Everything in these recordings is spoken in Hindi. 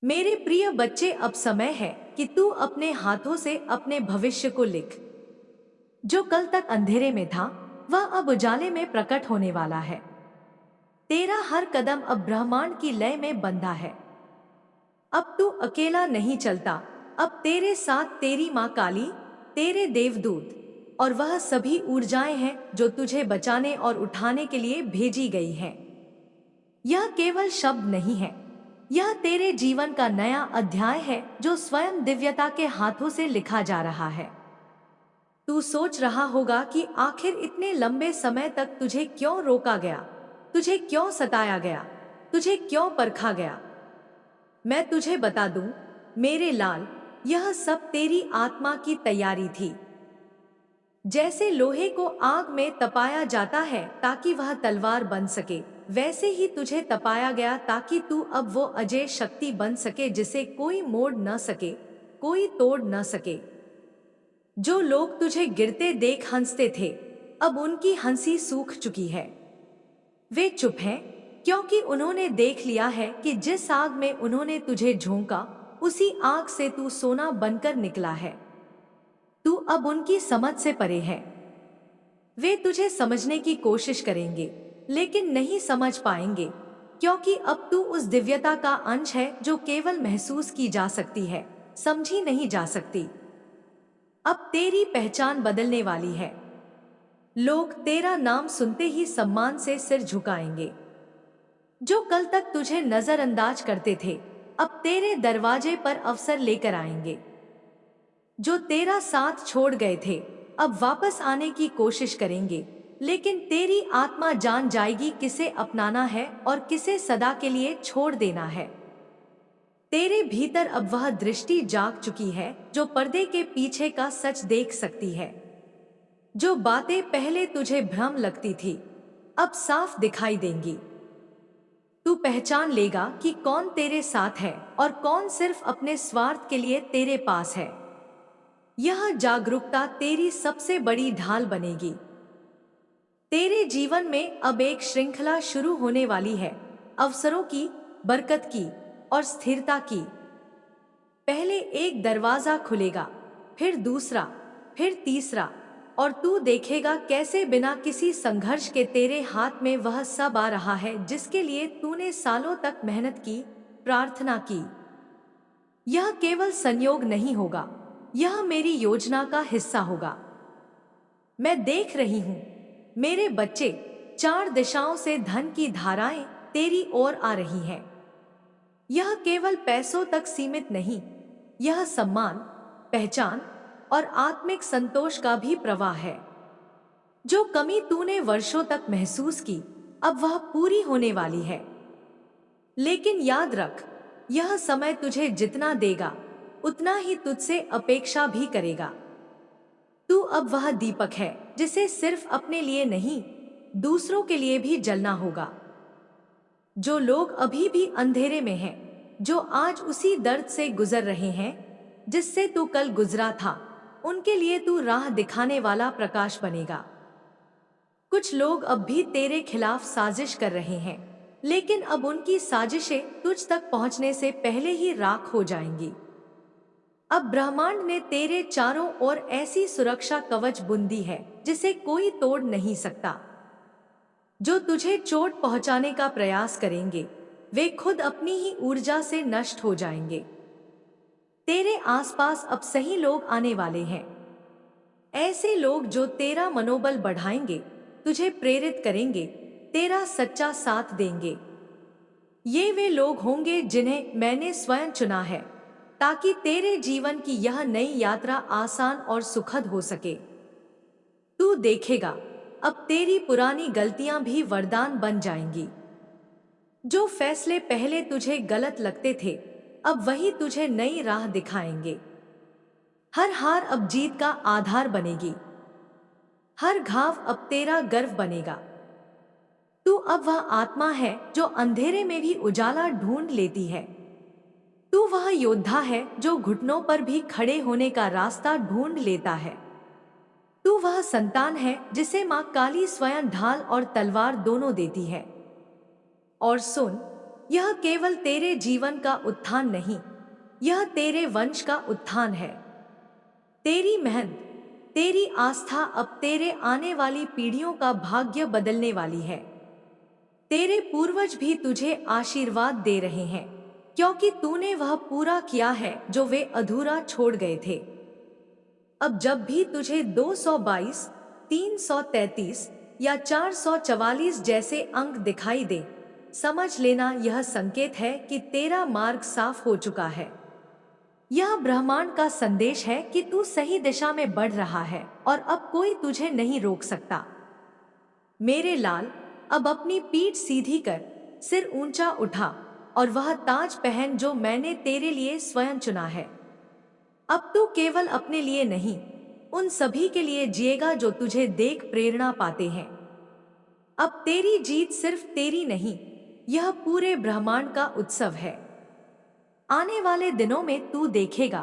मेरे प्रिय बच्चे, अब समय है कि तू अपने हाथों से अपने भविष्य को लिख। जो कल तक अंधेरे में था, वह अब उजाले में प्रकट होने वाला है। तेरा हर कदम अब ब्रह्मांड की लय में बंधा है। अब तू अकेला नहीं चलता। अब तेरे साथ तेरी माँ काली, तेरे देवदूत और वह सभी ऊर्जाएं हैं जो तुझे बचाने और उठाने के लिए भेजी गई हैं। यह केवल शब्द नहीं है, यह तेरे जीवन का नया अध्याय है जो स्वयं दिव्यता के हाथों से लिखा जा रहा है। तू सोच रहा होगा कि आखिर इतने लंबे समय तक तुझे क्यों रोका गया, तुझे क्यों सताया गया, तुझे क्यों परखा गया। मैं तुझे बता दूं, मेरे लाल, यह सब तेरी आत्मा की तैयारी थी। जैसे लोहे को आग में तपाया जाता है ताकि वह तलवार बन सके, वैसे ही तुझे तपाया गया ताकि तू अब वो अजय शक्ति बन सके जिसे कोई मोड़ न सके, कोई तोड़ न सके। जो लोग तुझे गिरते देख हंसते थे, अब उनकी हंसी सूख चुकी है। वे चुप हैं क्योंकि उन्होंने देख लिया है कि जिस आग में उन्होंने तुझे झोंका, उसी आग से तू सोना बनकर निकला है। तू अब उनकी समझ से परे है। वे तुझे समझने की कोशिश करेंगे लेकिन नहीं समझ पाएंगे, क्योंकि अब तू उस दिव्यता का अंश है जो केवल महसूस की जा सकती है, समझी नहीं जा सकती। अब तेरी पहचान बदलने वाली है। लोग तेरा नाम सुनते ही सम्मान से सिर झुकाएंगे। जो कल तक तुझे नजरअंदाज करते थे, अब तेरे दरवाजे पर अवसर लेकर आएंगे। जो तेरा साथ छोड़ गए थे, अब वापस आने की कोशिश करेंगे, लेकिन तेरी आत्मा जान जाएगी किसे अपनाना है और किसे सदा के लिए छोड़ देना है। तेरे भीतर अब वह दृष्टि जाग चुकी है जो पर्दे के पीछे का सच देख सकती है। जो बातें पहले तुझे भ्रम लगती थी, अब साफ दिखाई देंगी। तू पहचान लेगा कि कौन तेरे साथ है और कौन सिर्फ अपने स्वार्थ के लिए तेरे पास है। यह जागरूकता तेरी सबसे बड़ी ढाल बनेगी। तेरे जीवन में अब एक श्रृंखला शुरू होने वाली है, अवसरों की, बरकत की और स्थिरता की। पहले एक दरवाजा खुलेगा, फिर दूसरा, फिर तीसरा, और तू देखेगा कैसे बिना किसी संघर्ष के तेरे हाथ में वह सब आ रहा है जिसके लिए तूने सालों तक मेहनत की, प्रार्थना की। यह केवल संयोग नहीं होगा, यह मेरी योजना का हिस्सा होगा। मैं देख रही हूं, मेरे बच्चे, चार दिशाओं से धन की धाराएं तेरी ओर आ रही हैं। यह केवल पैसों तक सीमित नहीं, यह सम्मान, पहचान और आत्मिक संतोष का भी प्रवाह है। जो कमी तूने वर्षों तक महसूस की, अब वह पूरी होने वाली है। लेकिन याद रख, यह समय तुझे जितना देगा, उतना ही तुझसे अपेक्षा भी करेगा। तू अब वह दीपक है जिसे सिर्फ अपने लिए नहीं, दूसरों के लिए भी जलना होगा। जो लोग अभी भी अंधेरे में हैं, जो आज उसी दर्द से गुजर रहे हैं जिससे तू कल गुजरा था, उनके लिए तू राह दिखाने वाला प्रकाश बनेगा। कुछ लोग अब भी तेरे खिलाफ साजिश कर रहे हैं, लेकिन अब उनकी साजिशें तुझ तक पहुंचने से पहले ही राख हो जाएंगी। अब ब्रह्मांड ने तेरे चारों ओर ऐसी सुरक्षा कवच बुन दी है जिसे कोई तोड़ नहीं सकता। जो तुझे चोट पहुंचाने का प्रयास करेंगे, वे खुद अपनी ही ऊर्जा से नष्ट हो जाएंगे। तेरे आसपास अब सही लोग आने वाले हैं, ऐसे लोग जो तेरा मनोबल बढ़ाएंगे, तुझे प्रेरित करेंगे, तेरा सच्चा साथ देंगे। ये वे लोग होंगे जिन्हें मैंने स्वयं चुना है ताकि तेरे जीवन की यह नई यात्रा आसान और सुखद हो सके। तू देखेगा, अब तेरी पुरानी गलतियां भी वरदान बन जाएंगी। जो फैसले पहले तुझे गलत लगते थे, अब वही तुझे नई राह दिखाएंगे। हर हार अब जीत का आधार बनेगी, हर घाव अब तेरा गर्व बनेगा। तू अब वह आत्मा है जो अंधेरे में भी उजाला ढूंढ लेती है। तू वह योद्धा है जो घुटनों पर भी खड़े होने का रास्ता ढूंढ लेता है। तू वह संतान है जिसे माँ काली स्वयं ढाल और तलवार दोनों देती है। और सुन, यह केवल तेरे जीवन का उत्थान नहीं, यह तेरे वंश का उत्थान है। तेरी मेहनत, तेरी आस्था अब तेरे आने वाली पीढ़ियों का भाग्य बदलने वाली है। तेरे पूर्वज भी तुझे आशीर्वाद दे रहे हैं, क्योंकि तूने वह पूरा किया है जो वे अधूरा छोड़ गए थे। अब जब भी तुझे 222, 333 या 444 जैसे अंक दिखाई दे, समझ लेना यह संकेत है कि तेरा मार्ग साफ हो चुका है। यह ब्रह्मांड का संदेश है कि तू सही दिशा में बढ़ रहा है और अब कोई तुझे नहीं रोक सकता। मेरे लाल, अब अपनी पीठ सीधी कर, सिर ऊंचा उठा और वह ताज पहन जो मैंने तेरे लिए स्वयं चुना है। अब तू केवल अपने लिए नहीं, उन सभी के लिए जिएगा जो तुझे देख प्रेरणा पाते हैं। अब तेरी जीत सिर्फ तेरी नहीं, यह पूरे ब्रह्मांड का उत्सव है। आने वाले दिनों में तू देखेगा,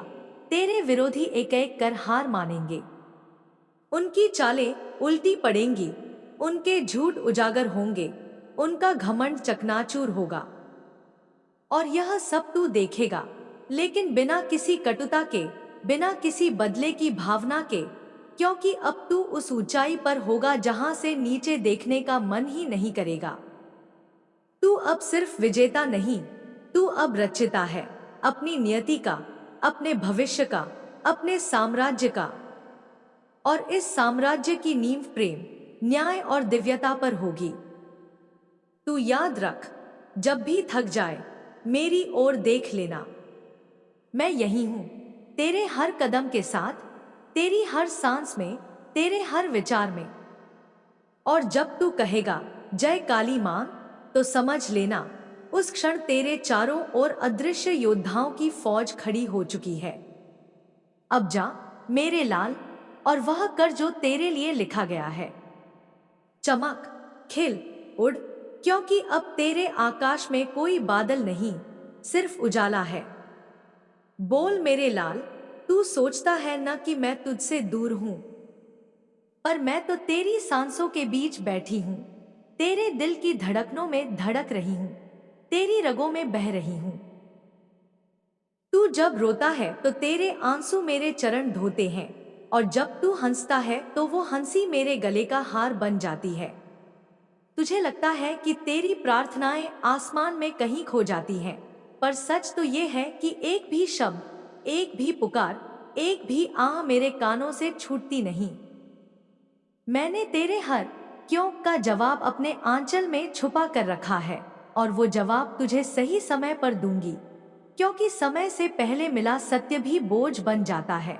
तेरे विरोधी एक एक कर हार मानेंगे। उनकी चालें उल्टी पड़ेंगी, उनके झूठ उजागर होंगे, उनका घमंड चकनाचूर होगा। और यह सब तू देखेगा, लेकिन बिना किसी कटुता के, बिना किसी बदले की भावना के, क्योंकि अब तू उस ऊंचाई पर होगा जहां से नीचे देखने का मन ही नहीं करेगा। तू अब सिर्फ विजेता नहीं, तू अब रचिता है, अपनी नियति का, अपने भविष्य का, अपने साम्राज्य का। और इस साम्राज्य की नींव प्रेम, न्याय और दिव्यता पर होगी। तू याद रख, जब भी थक जाए मेरी ओर देख लेना। मैं यही हूं, तेरे हर कदम के साथ, तेरी हर सांस में, तेरे हर विचार में। और जब तू कहेगा जय काली मां, तो समझ लेना उस क्षण तेरे चारों ओर अदृश्य योद्धाओं की फौज खड़ी हो चुकी है। अब जा मेरे लाल, और वह कर जो तेरे लिए लिखा गया है। चमक, खिल, उड़, क्योंकि अब तेरे आकाश में कोई बादल नहीं, सिर्फ उजाला है। बोल मेरे लाल, तू सोचता है न कि मैं तुझसे दूर हूं, पर मैं तो तेरी सांसों के बीच बैठी हूं, तेरे दिल की धड़कनों में धड़क रही हूं, तेरी रगों में बह रही हूं। तू जब रोता है तो तेरे आंसू मेरे चरण धोते हैं, और जब तू हंसता है तो वो हंसी मेरे गले का हार बन जाती है। तुझे लगता है कि तेरी प्रार्थनाएं आसमान में कहीं खो जाती हैं, पर सच तो ये है कि एक भी शब्द, एक भी पुकार, एक भी आह मेरे कानों से छूटती नहीं। मैंने तेरे हर क्यों का जवाब अपने आंचल में छुपा कर रखा है, और वो जवाब तुझे सही समय पर दूंगी, क्योंकि समय से पहले मिला सत्य भी बोझ बन जाता है।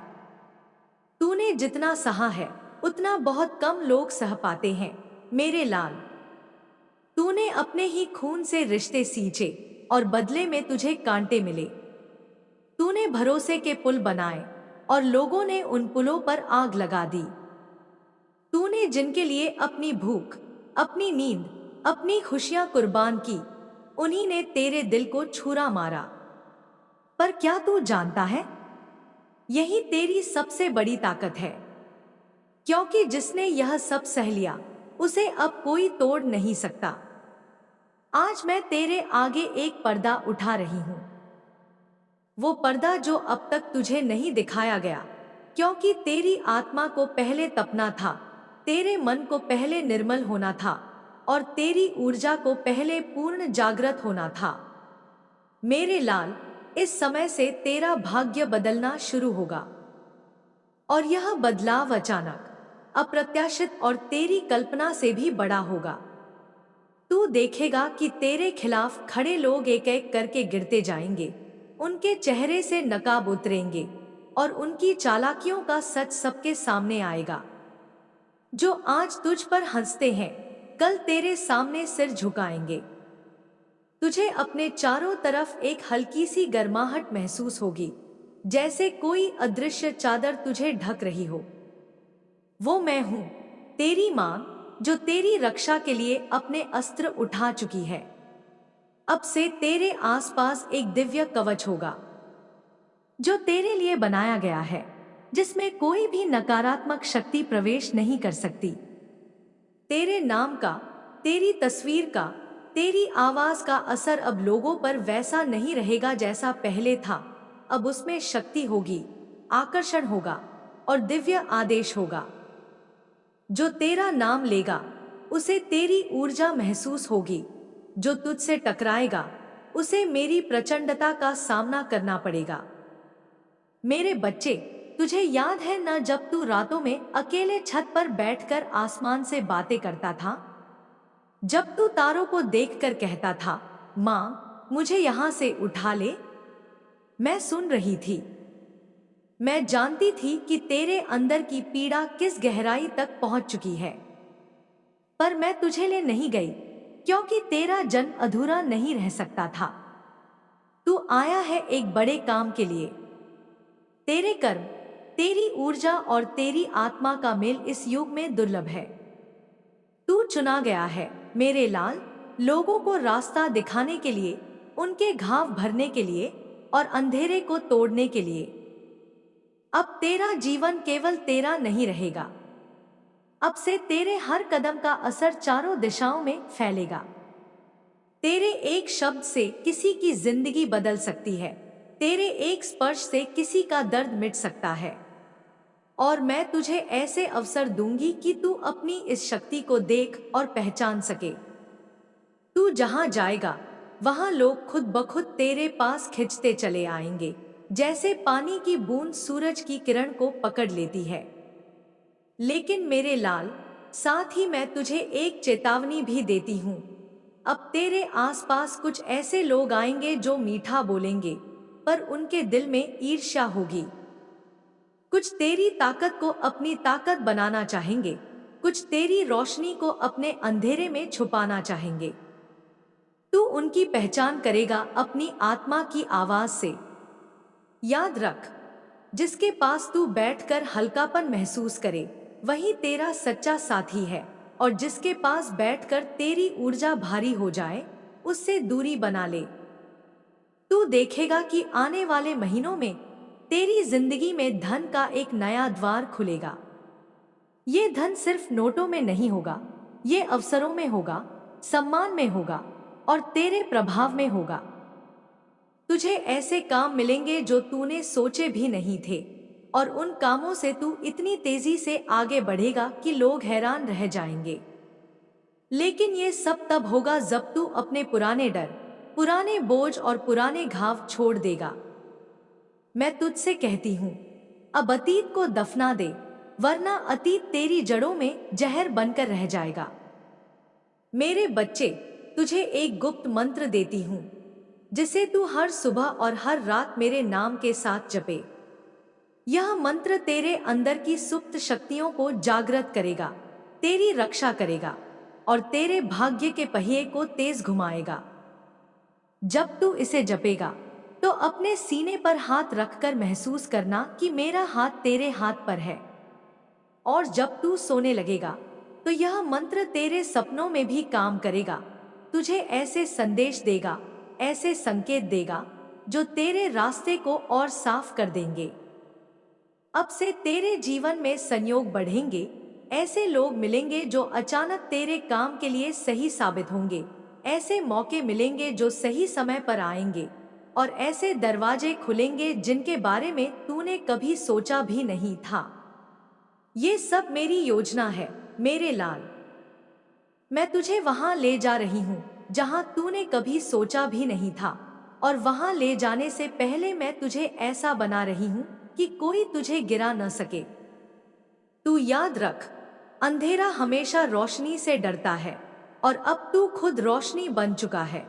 तूने जितना सहा है उतना बहुत कम लोग सह पाते हैं मेरे लाल। तूने अपने ही खून से रिश्ते सींचे और बदले में तुझे कांटे मिले। तूने भरोसे के पुल बनाए और लोगों ने उन पुलों पर आग लगा दी। तूने जिनके लिए अपनी भूख, अपनी नींद, अपनी खुशियां कुर्बान की, उन्हीं ने तेरे दिल को छुरा मारा। पर क्या तू जानता है, यही तेरी सबसे बड़ी ताकत है, क्योंकि जिसने यह सब सह लिया उसे अब कोई तोड़ नहीं सकता। आज मैं तेरे आगे एक पर्दा उठा रही हूं, वो पर्दा जो अब तक तुझे नहीं दिखाया गया, क्योंकि तेरी आत्मा को पहले तपना था, तेरे मन को पहले निर्मल होना था, और तेरी ऊर्जा को पहले पूर्ण जागृत होना था। मेरे लाल, इस समय से तेरा भाग्य बदलना शुरू होगा, और यह बदलाव अचानक, अप्रत्याशित और तेरी कल्पना से भी बड़ा होगा। तू देखेगा कि तेरे खिलाफ खड़े लोग एक एक करके गिरते जाएंगे, उनके चेहरे से नकाब उतरेंगे, और उनकी चालाकियों का सच सबके सामने आएगा। जो आज तुझ पर हंसते हैं, कल तेरे सामने सिर झुकाएंगे। तुझे अपने चारों तरफ एक हल्की सी गर्माहट महसूस होगी, जैसे कोई अदृश्य चादर तुझे ढक रही हो। वो मैं हूं, तेरी मां, जो तेरी रक्षा के लिए अपने अस्त्र उठा चुकी है। अब से तेरे आसपास एक दिव्य कवच होगा, जो तेरे लिए बनाया गया है, जिसमें कोई भी नकारात्मक शक्ति प्रवेश नहीं कर सकती। तेरे नाम का, तेरी तस्वीर का, तेरी आवाज का असर अब लोगों पर वैसा नहीं रहेगा जैसा पहले था। अब उसमें शक्ति होगी, आकर्षण होगा और दिव्य आदेश होगा। जो तेरा नाम लेगा उसे तेरी ऊर्जा महसूस होगी। जो तुझसे टकराएगा उसे मेरी प्रचंडता का सामना करना पड़ेगा। मेरे बच्चे, तुझे याद है ना जब तू रातों में अकेले छत पर बैठकर आसमान से बातें करता था? जब तू तारों को देखकर कहता था, माँ मुझे यहां से उठा ले। मैं सुन रही थी। मैं जानती थी कि तेरे अंदर की पीड़ा किस गहराई तक पहुंच चुकी है। पर मैं तुझे ले नहीं गई, क्योंकि तेरा जन्म अधूरा नहीं रह सकता था। तू आया है एक बड़े काम के लिए। तेरे कर्म, तेरी ऊर्जा और तेरी आत्मा का मेल इस युग में दुर्लभ है। तू चुना गया है मेरे लाल, लोगों को रास्ता दिखाने के लिए, उनके घाव भरने के लिए और अंधेरे को तोड़ने के लिए। अब तेरा जीवन केवल तेरा नहीं रहेगा। अब से तेरे हर कदम का असर चारों दिशाओं में फैलेगा। तेरे एक शब्द से किसी की जिंदगी बदल सकती है। तेरे एक स्पर्श से किसी का दर्द मिट सकता है। और मैं तुझे ऐसे अवसर दूंगी कि तू अपनी इस शक्ति को देख और पहचान सके। तू जहां जाएगा वहां लोग खुद ब खुद तेरे पास खिंचते चले आएंगे, जैसे पानी की बूंद सूरज की किरण को पकड़ लेती है। लेकिन मेरे लाल, साथ ही मैं तुझे एक चेतावनी भी देती हूँ। अब तेरे आसपास कुछ ऐसे लोग आएंगे जो मीठा बोलेंगे, पर उनके दिल में ईर्ष्या होगी। कुछ तेरी ताकत को अपनी ताकत बनाना चाहेंगे, कुछ तेरी रोशनी को अपने अंधेरे में छुपाना चाहेंगे। तू उनकी पहचान करेगा अपनी आत्मा की आवाज से। याद रख, जिसके पास तू बैठकर हल्कापन महसूस करे, वही तेरा सच्चा साथी है। और जिसके पास बैठकर तेरी ऊर्जा भारी हो जाए, उससे दूरी बना ले। तू देखेगा कि आने वाले महीनों में तेरी जिंदगी में धन का एक नया द्वार खुलेगा। ये धन सिर्फ नोटों में नहीं होगा, ये अवसरों में होगा, सम्मान में होगा और तेरे प्रभाव में होगा। तुझे ऐसे काम मिलेंगे जो तूने सोचे भी नहीं थे, और उन कामों से तू इतनी तेजी से आगे बढ़ेगा कि लोग हैरान रह जाएंगे। लेकिन ये सब तब होगा जब तू अपने पुराने डर, पुराने बोझ और पुराने घाव छोड़ देगा। मैं तुझसे कहती हूँ, अब अतीत को दफना दे, वरना अतीत तेरी जड़ों में जहर बनकर रह जाएगा। मेरे बच्चे, तुझे एक गुप्त मंत्र देती हूँ, जिसे तू हर सुबह और हर रात मेरे नाम के साथ जपे। यह मंत्र तेरे अंदर की सुप्त शक्तियों को जागृत करेगा, तेरी रक्षा करेगा और तेरे भाग्य के पहिए को तेज घुमाएगा। जब तू इसे जपेगा तो अपने सीने पर हाथ रखकर महसूस करना कि मेरा हाथ तेरे हाथ पर है। और जब तू सोने लगेगा तो यह मंत्र तेरे सपनों में भी काम करेगा, तुझे ऐसे संदेश देगा, ऐसे संकेत देगा जो तेरे रास्ते को और साफ कर देंगे। अब से तेरे जीवन में संयोग बढ़ेंगे, ऐसे लोग मिलेंगे जो अचानक तेरे काम के लिए सही साबित होंगे, ऐसे मौके मिलेंगे जो सही समय पर आएंगे और ऐसे दरवाजे खुलेंगे जिनके बारे में तूने कभी सोचा भी नहीं था। ये सब मेरी योजना है मेरे लाल। मैं तुझे वहां ले जा रही हूँ जहां तूने कभी सोचा भी नहीं था, और वहां ले जाने से पहले मैं तुझे ऐसा बना रही हूँ कि कोई तुझे गिरा न सके। तू याद रख, अंधेरा हमेशा रोशनी से डरता है, और अब तू खुद रोशनी बन चुका है।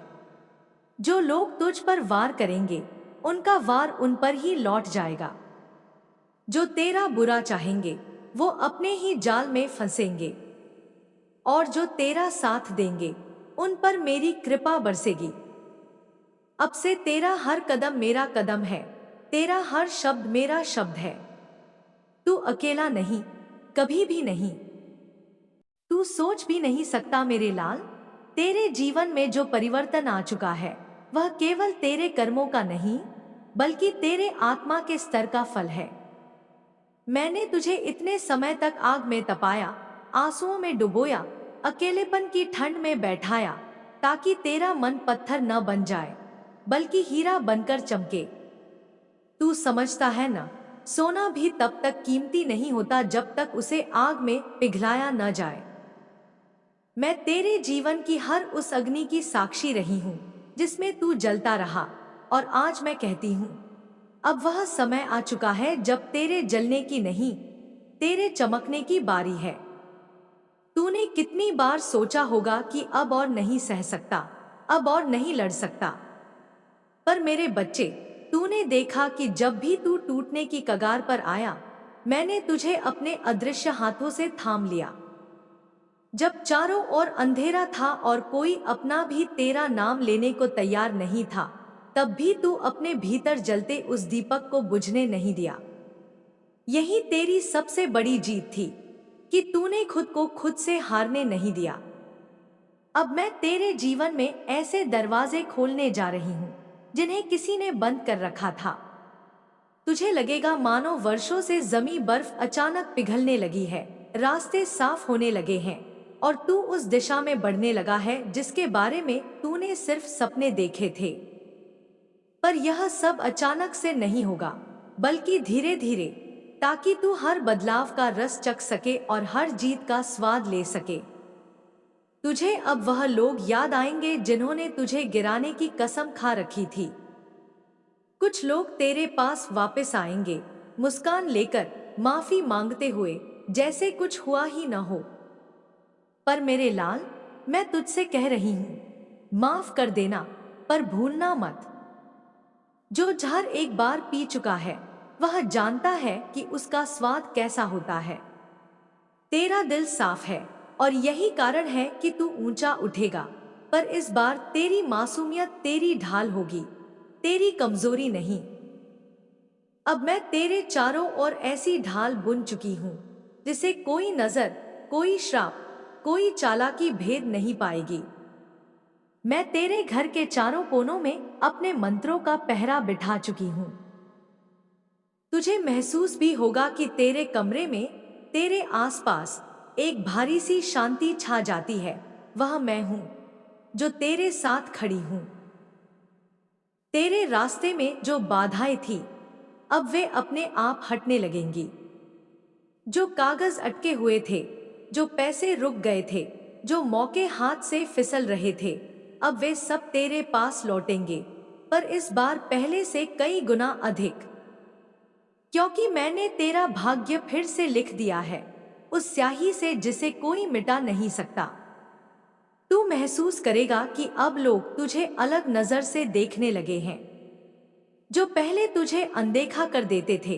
जो लोग तुझ पर वार करेंगे, उनका वार उन पर ही लौट जाएगा। जो तेरा बुरा चाहेंगे, वो अपने ही जाल में फंसेंगे, और जो तेरा साथ देंगे, उन पर मेरी कृपा बरसेगी। अब से तेरा हर कदम मेरा कदम है, तेरा हर शब्द मेरा शब्द है। तू अकेला नहीं, कभी भी नहीं। तू सोच भी नहीं सकता मेरे लाल, तेरे जीवन में जो परिवर्तन आ चुका है वह केवल तेरे कर्मों का नहीं, बल्कि तेरे आत्मा के स्तर का फल है। मैंने तुझे इतने समय तक आग में तपाया, आंसुओं में डुबोया, अकेलेपन की ठंड में बैठाया, ताकि तेरा मन पत्थर न बन जाए बल्कि हीरा बनकर चमके। तू समझता है ना, सोना भी तब तक कीमती नहीं होता जब तक उसे आग में पिघलाया न जाए। मैं तेरे जीवन की हर उस अग्नि की साक्षी रही हूँ जिसमें तू जलता रहा, और आज मैं कहती हूँ अब वह समय आ चुका है जब तेरे जलने की नहीं, तेरे चमकने की बारी है। तूने कितनी बार सोचा होगा कि अब और नहीं सह सकता, अब और नहीं लड़ सकता, पर मेरे बच्चे, तूने देखा कि जब भी तू टूटने की कगार पर आया, मैंने तुझे अपने अदृश्य हाथों से थाम लिया। जब चारों ओर अंधेरा था और कोई अपना भी तेरा नाम लेने को तैयार नहीं था, तब भी तू अपने भीतर जलते उस दीपक को बुझने नहीं दिया। यही तेरी सबसे बड़ी जीत थी कि तूने खुद को खुद से हारने नहीं दिया। अब मैं तेरे जीवन में ऐसे दरवाजे खोलने जा रही हूँ जिन्हें किसी ने बंद कर रखा था। तुझे लगेगा मानो वर्षों से जमी बर्फ अचानक पिघलने लगी है, रास्ते साफ होने लगे हैं और तू उस दिशा में बढ़ने लगा है जिसके बारे में तूने सिर्फ सपने देखे थे। पर यह सब अचानक से नहीं होगा, बल्कि धीरे धीरे, ताकि तू हर बदलाव का रस चख सके और हर जीत का स्वाद ले सके। तुझे अब वह लोग याद आएंगे जिन्होंने तुझे गिराने की कसम खा रखी थी। कुछ लोग तेरे पास वापस आएंगे, मुस्कान लेकर, माफी मांगते हुए, जैसे कुछ हुआ ही न हो। पर मेरे लाल, मैं तुझसे कह रही हूं, माफ कर देना, पर भूलना मत। जो जहर एक बार पी चुका है वह जानता है कि उसका स्वाद कैसा होता है। तेरा दिल साफ है और यही कारण है कि तू ऊंचा उठेगा, पर इस बार तेरी मासूमियत तेरी ढाल होगी, तेरी कमजोरी नहीं। अब मैं तेरे चारों ओर ऐसी ढाल बुन चुकी हूं जिसे कोई नजर, कोई श्राप, कोई चालाकी भेद नहीं पाएगी। मैं तेरे घर के चारों कोनों में अपने मंत्रों का पहरा बिठा चुकी हूं। तुझे महसूस भी होगा कि तेरे कमरे में, तेरे आसपास एक भारी सी शांति छा जाती है। वह मैं हूं जो तेरे साथ खड़ी हूं। तेरे रास्ते में जो बाधाएं थी, अब वे अपने आप हटने लगेंगी। जो कागज अटके हुए थे, जो पैसे रुक गए थे, जो मौके हाथ से फिसल रहे थे, अब वे सब तेरे पास लौटेंगे, पर इस बार पहले से कई गुना अधिक। क्योंकि मैंने तेरा भाग्य फिर से लिख दिया है, उस स्याही से जिसे कोई मिटा नहीं सकता। तू महसूस करेगा कि अब लोग तुझे अलग नजर से देखने लगे हैं। जो पहले तुझे अनदेखा कर देते थे,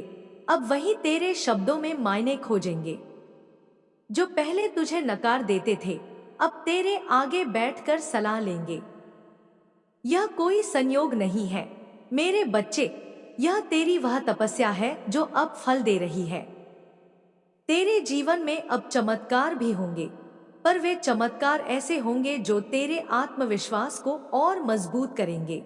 अब वही तेरे शब्दों में मायने खोजेंगे। जो पहले तुझे नकार देते थे, अब तेरे आगे बैठकर सलाह लेंगे। यह कोई संयोग नहीं है मेरे बच्चे, यह तेरी वह तपस्या है जो अब फल दे रही है। तेरे जीवन में अब चमत्कार भी होंगे, पर वे चमत्कार ऐसे होंगे जो तेरे आत्मविश्वास को और मजबूत करेंगे।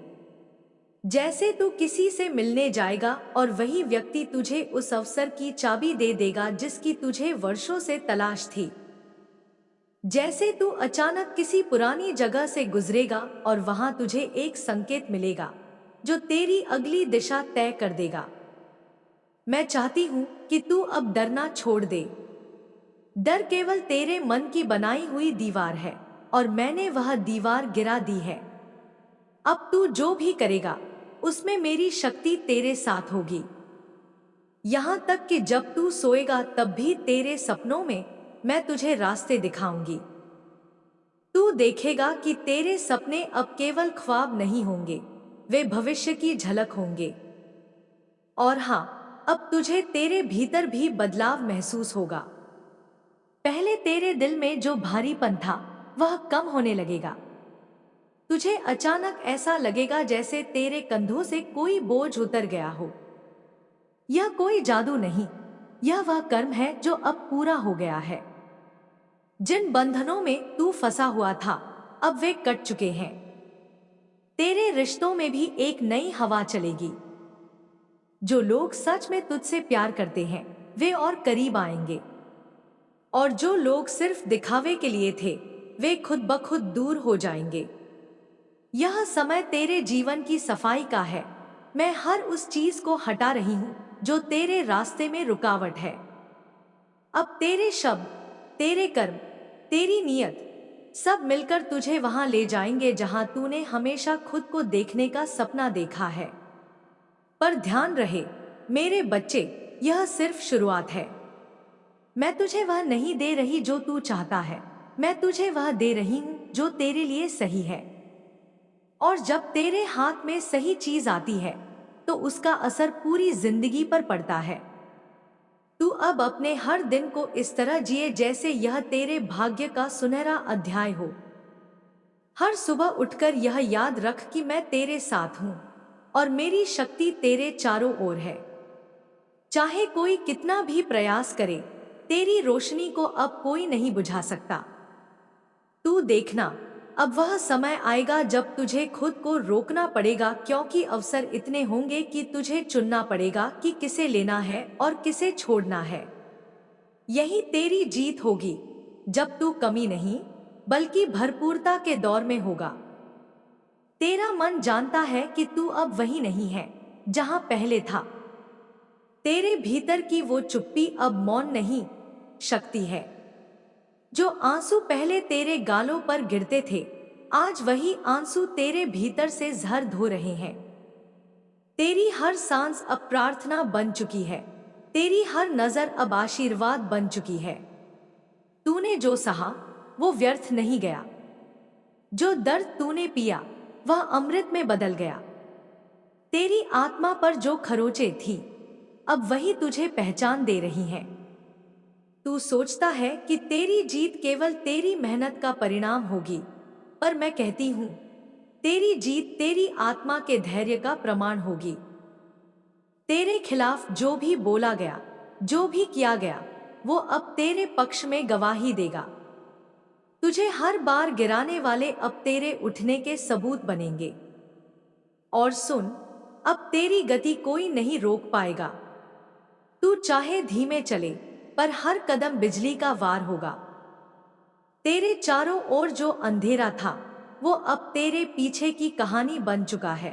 जैसे तू किसी से मिलने जाएगा और वही व्यक्ति तुझे उस अवसर की चाबी दे देगा जिसकी तुझे वर्षों से तलाश थी। जैसे तू अचानक किसी पुरानी जगह से गुजरेगा और वहां तुझे एक संकेत मिलेगा जो तेरी अगली दिशा तय कर देगा। मैं चाहती हूं कि तू अब डरना छोड़ दे। डर केवल तेरे मन की बनाई हुई दीवार है और मैंने वह दीवार गिरा दी है। अब तू जो भी करेगा उसमें मेरी शक्ति तेरे साथ होगी। यहां तक कि जब तू सोएगा तब भी तेरे सपनों में मैं तुझे रास्ते दिखाऊंगी। तू देखेगा कि तेरे सपने अब केवल ख्वाब नहीं होंगे, वे भविष्य की झलक होंगे। और हाँ, अब तुझे तेरे भीतर भी बदलाव महसूस होगा। पहले तेरे दिल में जो भारीपन था वह कम होने लगेगा। तुझे अचानक ऐसा लगेगा जैसे तेरे कंधों से कोई बोझ उतर गया हो। यह कोई जादू नहीं, यह वह कर्म है जो अब पूरा हो गया है। जिन बंधनों में तू फंसा हुआ था, अब वे कट चुके हैं। तेरे रिश्तों में भी एक नई हवा चलेगी। जो लोग सच में तुझसे प्यार करते हैं वे और करीब आएंगे, और जो लोग सिर्फ दिखावे के लिए थे वे खुद ब खुद दूर हो जाएंगे। यह समय तेरे जीवन की सफाई का है। मैं हर उस चीज को हटा रही हूँ जो तेरे रास्ते में रुकावट है। अब तेरे शब्द, तेरे कर्म, तेरी नीयत सब मिलकर तुझे वहां ले जाएंगे जहां तूने हमेशा खुद को देखने का सपना देखा है। पर ध्यान रहे मेरे बच्चे, यह सिर्फ शुरुआत है। मैं तुझे वह नहीं दे रही जो तू चाहता है, मैं तुझे वह दे रही हूं जो तेरे लिए सही है। और जब तेरे हाथ में सही चीज आती है तो उसका असर पूरी जिंदगी पर पड़ता है। तू अब अपने हर दिन को इस तरह जिए जैसे यह तेरे भाग्य का सुनहरा अध्याय हो। हर सुबह उठकर यह याद रख कि मैं तेरे साथ हूं और मेरी शक्ति तेरे चारों ओर है। चाहे कोई कितना भी प्रयास करे, तेरी रोशनी को अब कोई नहीं बुझा सकता। तू देखना, अब वह समय आएगा जब तुझे खुद को रोकना पड़ेगा, क्योंकि अवसर इतने होंगे कि तुझे चुनना पड़ेगा कि किसे लेना है और किसे छोड़ना है। यही तेरी जीत होगी, जब तू कमी नहीं बल्कि भरपूरता के दौर में होगा। तेरा मन जानता है कि तू अब वही नहीं है जहां पहले था। तेरे भीतर की वो चुप्पी अब मौन नहीं, शक्ति है। जो आंसू पहले तेरे गालों पर गिरते थे, आज वही आंसू तेरे भीतर से झर धो रहे हैं। तेरी हर सांस अब प्रार्थना बन चुकी है, तेरी हर नजर अब आशीर्वाद बन चुकी है। तूने जो सहा वो व्यर्थ नहीं गया। जो दर्द तूने पिया वह अमृत में बदल गया। तेरी आत्मा पर जो खरोंचे थी, अब वही तुझे पहचान दे रही हैं। तू सोचता है कि तेरी जीत केवल तेरी मेहनत का परिणाम होगी, पर मैं कहती हूं, तेरी जीत तेरी आत्मा के धैर्य का प्रमाण होगी। तेरे खिलाफ जो भी बोला गया, जो भी किया गया, वो अब तेरे पक्ष में गवाही देगा। तुझे हर बार गिराने वाले अब तेरे उठने के सबूत बनेंगे। और सुन, अब तेरी गति कोई नहीं रोक पाएगा। तू चाहे धीमे चले, पर हर कदम बिजली का वार होगा। तेरे चारों ओर जो अंधेरा था, वो अब तेरे पीछे की कहानी बन चुका है।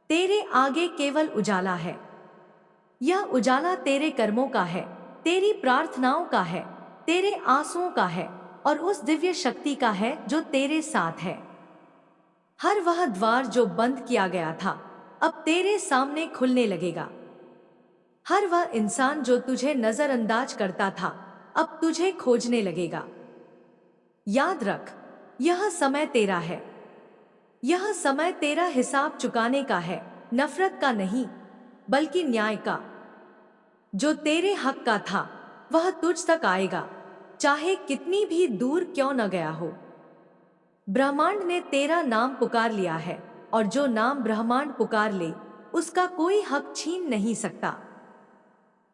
तेरे आगे केवल उजाला है। यह उजाला तेरे कर्मों का है, तेरी प्रार्थनाओं का है, तेरे आंसुओं का है और उस दिव्य शक्ति का है जो तेरे साथ है। हर वह द्वार जो बंद किया गया था, अब तेरे सामने खुलने लगेगा। हर वह इंसान जो तुझे नजरअंदाज करता था, अब तुझे खोजने लगेगा। याद रख, यह समय तेरा है। यह समय तेरा हिसाब चुकाने का है, नफरत का नहीं बल्कि न्याय का। जो तेरे हक का था वह तुझ तक आएगा, चाहे कितनी भी दूर क्यों न गया हो। ब्रह्मांड ने तेरा नाम पुकार लिया है, और जो नाम ब्रह्मांड पुकार ले उसका कोई हक छीन नहीं सकता।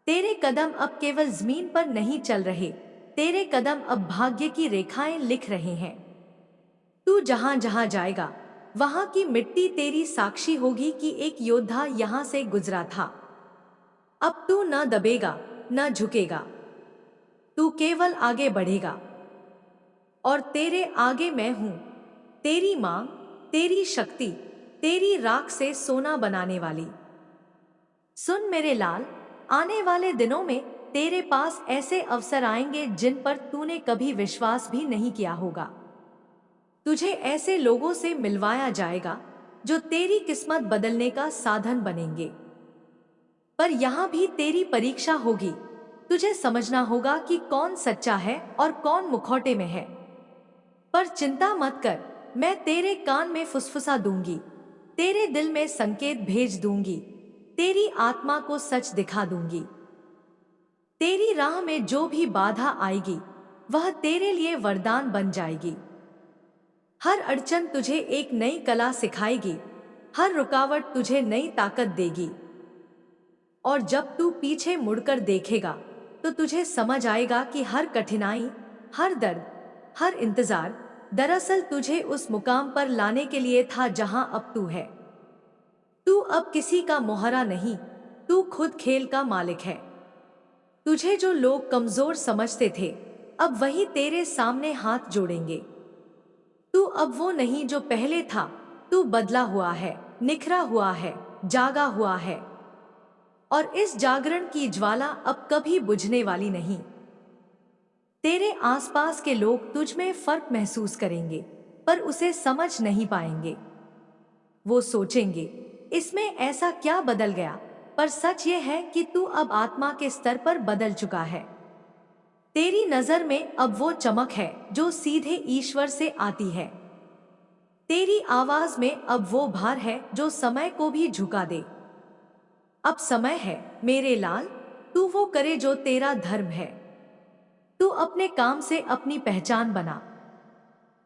तेरे कदम अब केवल जमीन पर नहीं चल रहे, तेरे कदम अब भाग्य की रेखाएं लिख रहे हैं। तू जहां जहां जाएगा, वहां की मिट्टी तेरी साक्षी होगी कि एक योद्धा यहां से गुजरा था। अब तू न दबेगा, न झुकेगा, तू केवल आगे बढ़ेगा। और तेरे आगे मैं हूं, तेरी मां, तेरी शक्ति, तेरी राख से सोना बनाने वाली। सुन मेरे लाल, आने वाले दिनों में तेरे पास ऐसे अवसर आएंगे जिन पर तूने कभी विश्वास भी नहीं किया होगा। तुझे ऐसे लोगों से मिलवाया जाएगा जो तेरी किस्मत बदलने का साधन बनेंगे। पर यहां भी तेरी परीक्षा होगी। तुझे समझना होगा कि कौन सच्चा है और कौन मुखौटे में है। पर चिंता मत कर, मैं तेरे कान में फुसफुसा दूंगी, तेरे दिल में संकेत भेज दूंगी, तेरी आत्मा को सच दिखा दूंगी। तेरी राह में जो भी बाधा आएगी, वह तेरे लिए वरदान बन जाएगी। हर अड़चन तुझे एक नई कला सिखाएगी, हर रुकावट तुझे नई ताकत देगी। और जब तू पीछे मुड़कर देखेगा तो तुझे समझ आएगा कि हर कठिनाई, हर दर्द, हर इंतजार दरअसल तुझे उस मुकाम पर लाने के लिए था जहां अब तू है। तू अब किसी का मोहरा नहीं, तू खुद खेल का मालिक है। तुझे जो लोग कमजोर समझते थे, अब वही तेरे सामने हाथ जोड़ेंगे। तू अब वो नहीं जो पहले था, तू बदला हुआ है, निखरा हुआ है, जागा हुआ है। और इस जागरण की ज्वाला अब कभी बुझने वाली नहीं। तेरे आसपास के लोग तुझ में फर्क महसूस करेंगे, पर उसे समझ नहीं पाएंगे। वो सोचेंगे, इसमें ऐसा क्या बदल गया? पर सच ये है कि तू अब आत्मा के स्तर पर बदल चुका है। तेरी नजर में अब वो चमक है जो सीधे ईश्वर से आती है। तेरी आवाज में अब वो भार है जो समय को भी झुका दे। अब समय है मेरे लाल, तू वो करे जो तेरा धर्म है। तू अपने काम से अपनी पहचान बना,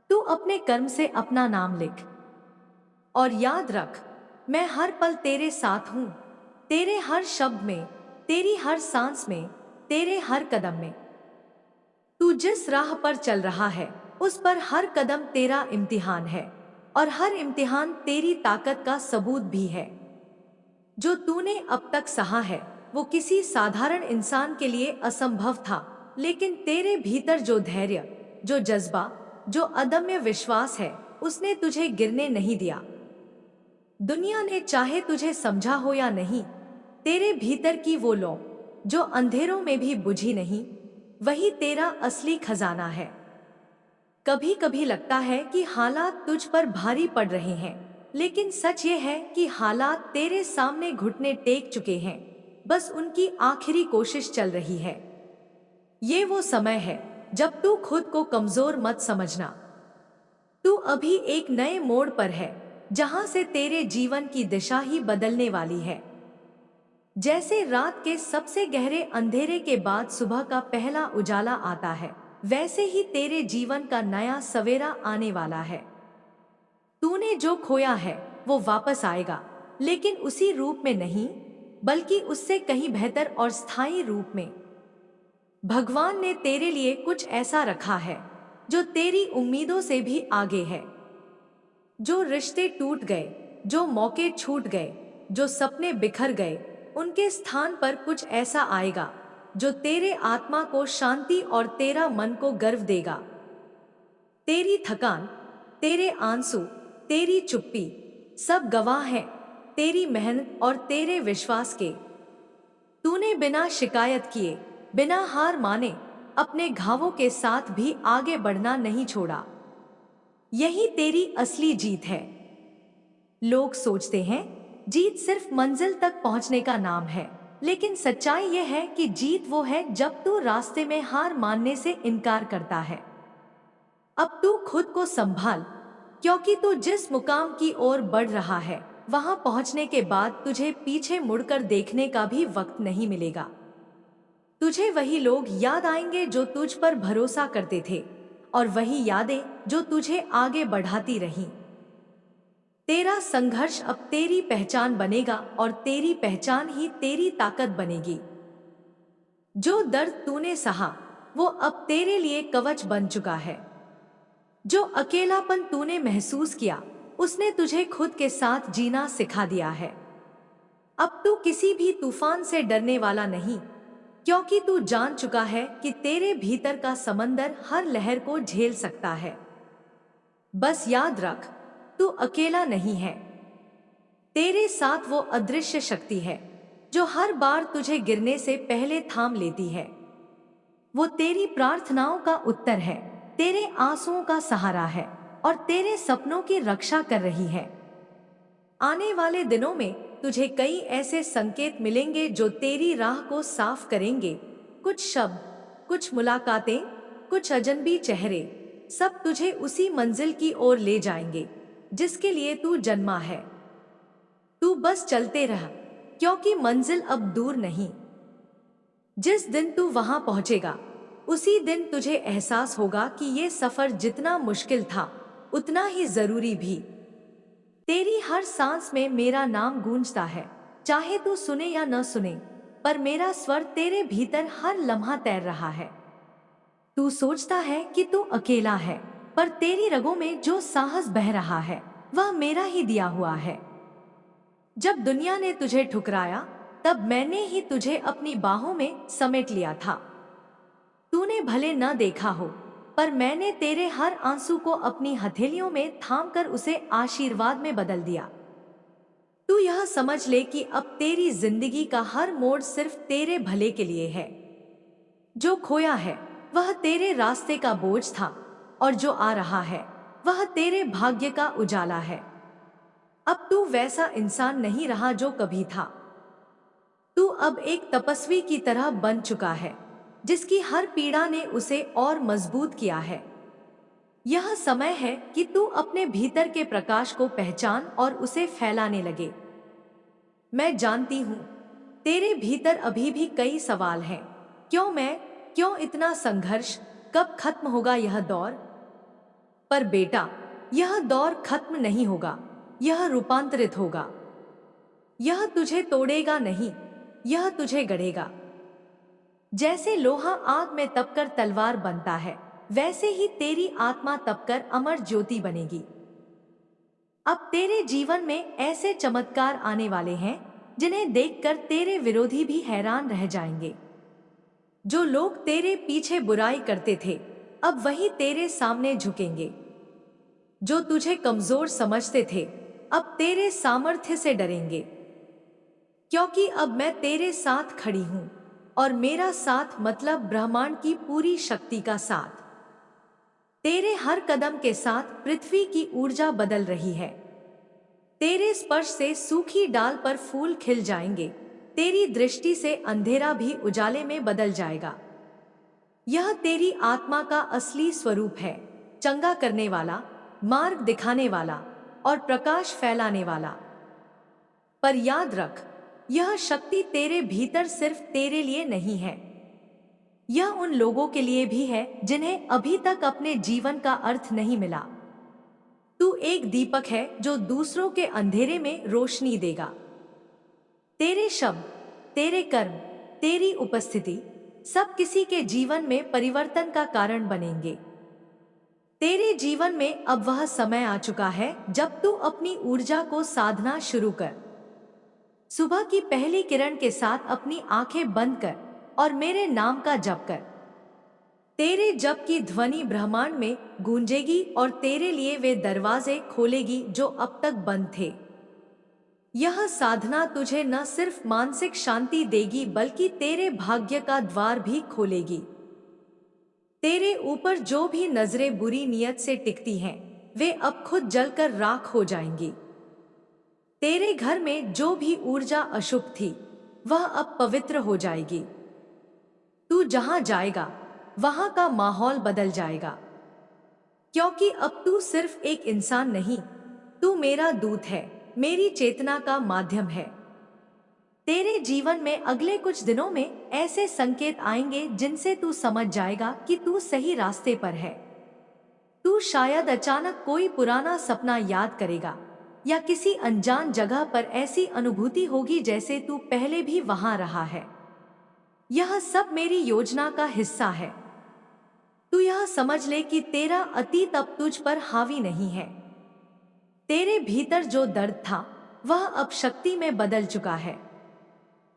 तू अपने कर्म से अपना नाम लिख। और याद रख, मैं हर पल तेरे साथ हूं, तेरे हर शब्द में, तेरी हर सांस में, तेरे हर कदम में। तू जिस राह पर चल रहा है उस पर हर कदम तेरा इम्तिहान है, और हर इम्तिहान तेरी ताकत का सबूत भी है। जो तूने अब तक सहा है वो किसी साधारण इंसान के लिए असंभव था, लेकिन तेरे भीतर जो धैर्य, जो जज्बा, जो अदम्य विश्वास है, उसने तुझे गिरने नहीं दिया। दुनिया ने चाहे तुझे समझा हो या नहीं, तेरे भीतर की वो लौ जो अंधेरों में भी बुझी नहीं, वही तेरा असली खजाना है। कभी कभी लगता है कि हालात तुझ पर भारी पड़ रहे हैं, लेकिन सच ये है कि हालात तेरे सामने घुटने टेक चुके हैं, बस उनकी आखिरी कोशिश चल रही है। ये वो समय है जब तू खुद को कमजोर मत समझना। तू अभी एक नए मोड़ पर है जहां से तेरे जीवन की दिशा ही बदलने वाली है। जैसे रात के सबसे गहरे अंधेरे के बाद सुबह का पहला उजाला आता है, वैसे ही तेरे जीवन का नया सवेरा आने वाला है। तूने जो खोया है वो वापस आएगा, लेकिन उसी रूप में नहीं, बल्कि उससे कहीं बेहतर और स्थायी रूप में। भगवान ने तेरे लिए कुछ ऐसा रखा है जो तेरी उम्मीदों से भी आगे है। जो रिश्ते टूट गए, जो मौके छूट गए, जो सपने बिखर गए, उनके स्थान पर कुछ ऐसा आएगा जो तेरे आत्मा को शांति और तेरा मन को गर्व देगा। तेरी थकान, तेरे आंसू, तेरी चुप्पी, सब गवाह हैं तेरी मेहनत और तेरे विश्वास के। तूने बिना शिकायत किए, बिना हार माने, अपने घावों के साथ भी आगे बढ़ना नहीं छोड़ा। यही तेरी असली जीत है। लोग सोचते हैं जीत सिर्फ मंजिल तक पहुंचने का नाम है, लेकिन सच्चाई यह है कि जीत वो है जब तू रास्ते में हार मानने से इनकार करता है। अब तू खुद को संभाल, क्योंकि तू जिस मुकाम की ओर बढ़ रहा है वहां पहुंचने के बाद तुझे पीछे मुड़कर देखने का भी वक्त नहीं मिलेगा। तुझे वही लोग याद आएंगे जो तुझ पर भरोसा करते थे, और वही यादें जो तुझे आगे बढ़ाती रहीं। तेरा संघर्ष अब तेरी पहचान बनेगा, और तेरी पहचान ही तेरी ताकत बनेगी। जो दर्द तूने सहा वो अब तेरे लिए कवच बन चुका है। जो अकेलापन तूने महसूस किया उसने तुझे खुद के साथ जीना सिखा दिया है। अब तू किसी भी तूफान से डरने वाला नहीं, क्योंकि तू जान चुका है कि तेरे भीतर का समंदर हर लहर को झेल सकता है। बस याद रख, तू अकेला नहीं है। तेरे साथ वो अदृश्य शक्ति है जो हर बार तुझे गिरने से पहले थाम लेती है। वो तेरी प्रार्थनाओं का उत्तर है, तेरे आंसुओं का सहारा है, और तेरे सपनों की रक्षा कर रही है। आने वाले दिनों में तुझे कई ऐसे संकेत मिलेंगे जो तेरी राह को साफ करेंगे। कुछ शब्द, कुछ मुलाकातें, कुछ अजनबी चेहरे, सब तुझे उसी मंजिल की ओर ले जाएंगे जिसके लिए तू जन्मा है। तू बस चलते रह, क्योंकि मंजिल अब दूर नहीं। जिस दिन तू वहां पहुंचेगा उसी दिन तुझे एहसास होगा कि ये सफर जितना मुश्किल था उतना ही जरूरी भी। तेरी हर सांस में मेरा नाम गूंजता है, चाहे तू सुने या न सुने, पर मेरा स्वर तेरे भीतर हर लम्हा तैर रहा है। तू सोचता है कि तू अकेला है, पर तेरी रगों में जो साहस बह रहा है वह मेरा ही दिया हुआ है। जब दुनिया ने तुझे ठुकराया तब मैंने ही तुझे अपनी बाहों में समेट लिया था। तूने भले न देखा हो, पर मैंने तेरे हर आंसू को अपनी हथेलियों में थामकर उसे आशीर्वाद में बदल दिया। तू यह समझ ले कि अब तेरी जिंदगी का हर मोड़ सिर्फ तेरे भले के लिए है। जो खोया है वह तेरे रास्ते का बोझ था, और जो आ रहा है वह तेरे भाग्य का उजाला है। अब तू वैसा इंसान नहीं रहा जो कभी था। तू अब एक तपस्वी की तरह बन चुका है, जिसकी हर पीड़ा ने उसे और मजबूत किया है। यह समय है कि तू अपने भीतर के प्रकाश को पहचान और उसे फैलाने लगे। मैं जानती हूँ तेरे भीतर अभी भी कई सवाल हैं। क्यों मैं, क्यों इतना संघर्ष, कब खत्म होगा यह दौर? पर बेटा, यह दौर खत्म नहीं होगा, यह रूपांतरित होगा। यह तुझे तोड़ेगा नहीं, यह तुझे गढ़ेगा। जैसे लोहा आग में तपकर तलवार बनता है, वैसे ही तेरी आत्मा तपकर अमर ज्योति बनेगी। अब तेरे जीवन में ऐसे चमत्कार आने वाले हैं जिन्हें देखकर तेरे विरोधी भी हैरान रह जाएंगे। जो लोग तेरे पीछे बुराई करते थे, अब वही तेरे सामने झुकेंगे। जो तुझे कमजोर समझते थे, अब तेरे सामर्थ्य से डरेंगे। क्योंकि अब मैं तेरे साथ खड़ी हूं, और मेरा साथ मतलब ब्रह्मांड की पूरी शक्ति का साथ। तेरे हर कदम के साथ पृथ्वी की ऊर्जा बदल रही है। तेरे स्पर्श से सूखी डाल पर फूल खिल जाएंगे, तेरी दृष्टि से अंधेरा भी उजाले में बदल जाएगा। यह तेरी आत्मा का असली स्वरूप है, चंगा करने वाला, मार्ग दिखाने वाला और प्रकाश फैलाने वाला। पर याद रख, यह शक्ति तेरे भीतर सिर्फ तेरे लिए नहीं है, यह उन लोगों के लिए भी है जिन्हें अभी तक अपने जीवन का अर्थ नहीं मिला। तू एक दीपक है जो दूसरों के अंधेरे में रोशनी देगा। तेरे शब्द, तेरे कर्म, तेरी उपस्थिति सब किसी के जीवन में परिवर्तन का कारण बनेंगे। तेरे जीवन में अब वह समय आ चुका है जब तू अपनी ऊर्जा को साधना शुरू कर। सुबह की पहली किरण के साथ अपनी आंखें बंद कर और मेरे नाम का जप कर। तेरे जप की ध्वनि ब्रह्मांड में गूंजेगी और तेरे लिए वे दरवाजे खोलेगी जो अब तक बंद थे। यह साधना तुझे न सिर्फ मानसिक शांति देगी बल्कि तेरे भाग्य का द्वार भी खोलेगी। तेरे ऊपर जो भी नजरें बुरी नियत से टिकती हैं, वे अब खुद जलकर राख हो जाएंगी। तेरे घर में जो भी ऊर्जा अशुभ थी, वह अब पवित्र हो जाएगी। तू जहां जाएगा वहां का माहौल बदल जाएगा, क्योंकि अब तू सिर्फ एक इंसान नहीं, तू मेरा दूत है, मेरी चेतना का माध्यम है। तेरे जीवन में अगले कुछ दिनों में ऐसे संकेत आएंगे जिनसे तू समझ जाएगा कि तू सही रास्ते पर है। तू शायद अचानक कोई पुराना सपना याद करेगा या किसी अनजान जगह पर ऐसी अनुभूति होगी जैसे तू पहले भी वहां रहा है। यह सब मेरी योजना का हिस्सा है। तू यह समझ ले कि तेरा अतीत अब तुझ पर हावी नहीं है। तेरे भीतर जो दर्द था वह अब शक्ति में बदल चुका है।